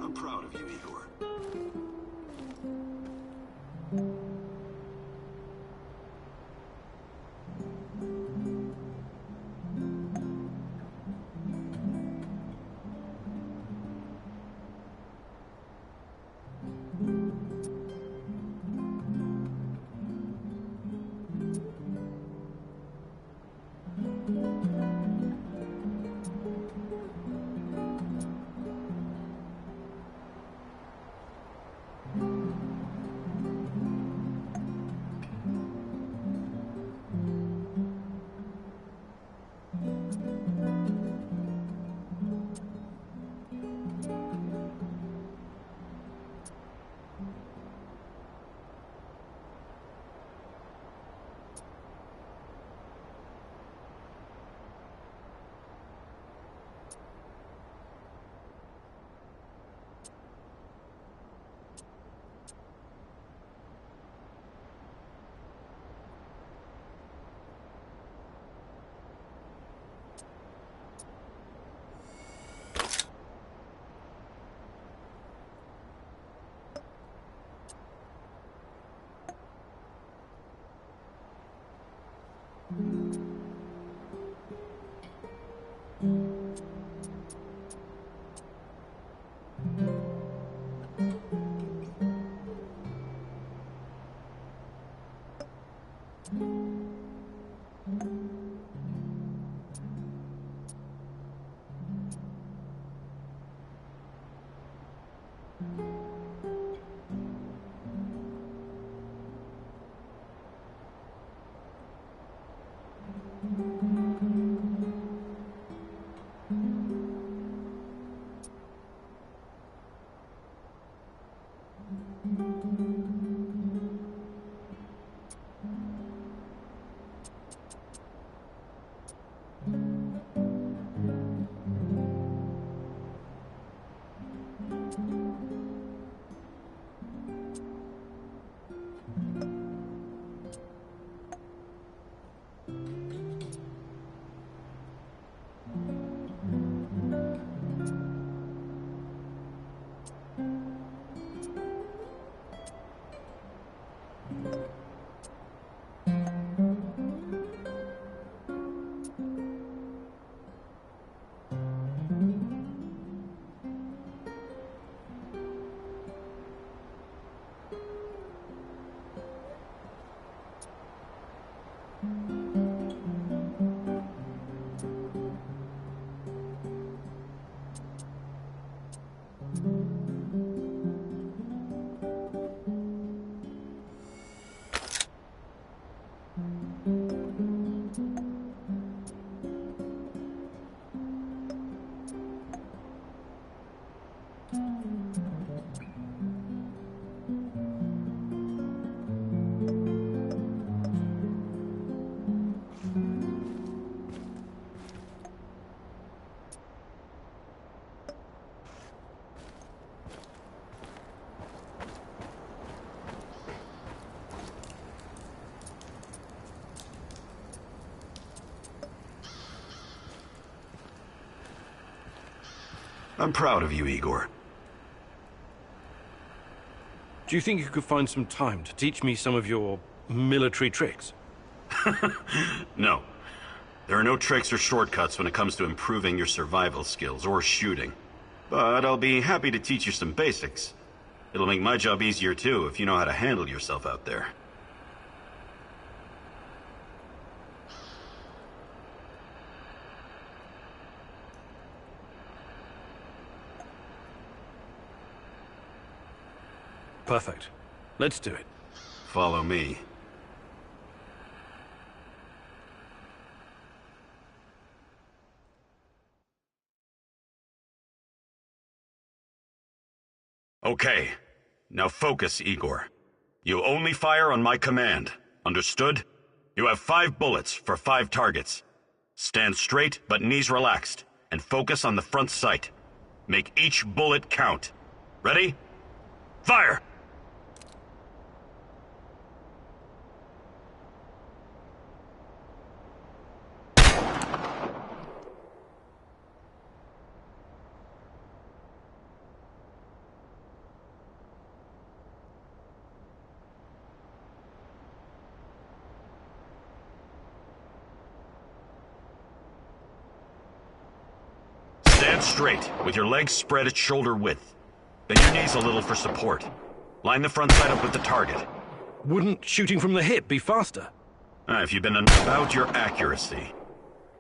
I'm proud of you, Igor. I'm proud of you, Igor. Do you think you could find some time to teach me some of your military tricks? No. There are no tricks or shortcuts when it comes to improving your survival skills or shooting. But I'll be happy to teach you some basics. It'll make my job easier too if you know how to handle yourself out there. Perfect. Let's do it. Follow me. Okay. Now focus, Igor. You only fire on my command. Understood? You have 5 bullets for 5 targets. Stand straight, but knees relaxed, and focus on the front sight. Make each bullet count. Ready? Fire! Stand straight, with your legs spread at shoulder width. Bend your knees a little for support. Line the front sight up with the target. Wouldn't shooting from the hip be faster? If you've been about your accuracy.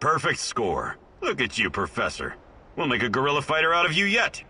Perfect score. Look at you, Professor. We'll make a guerrilla fighter out of you yet.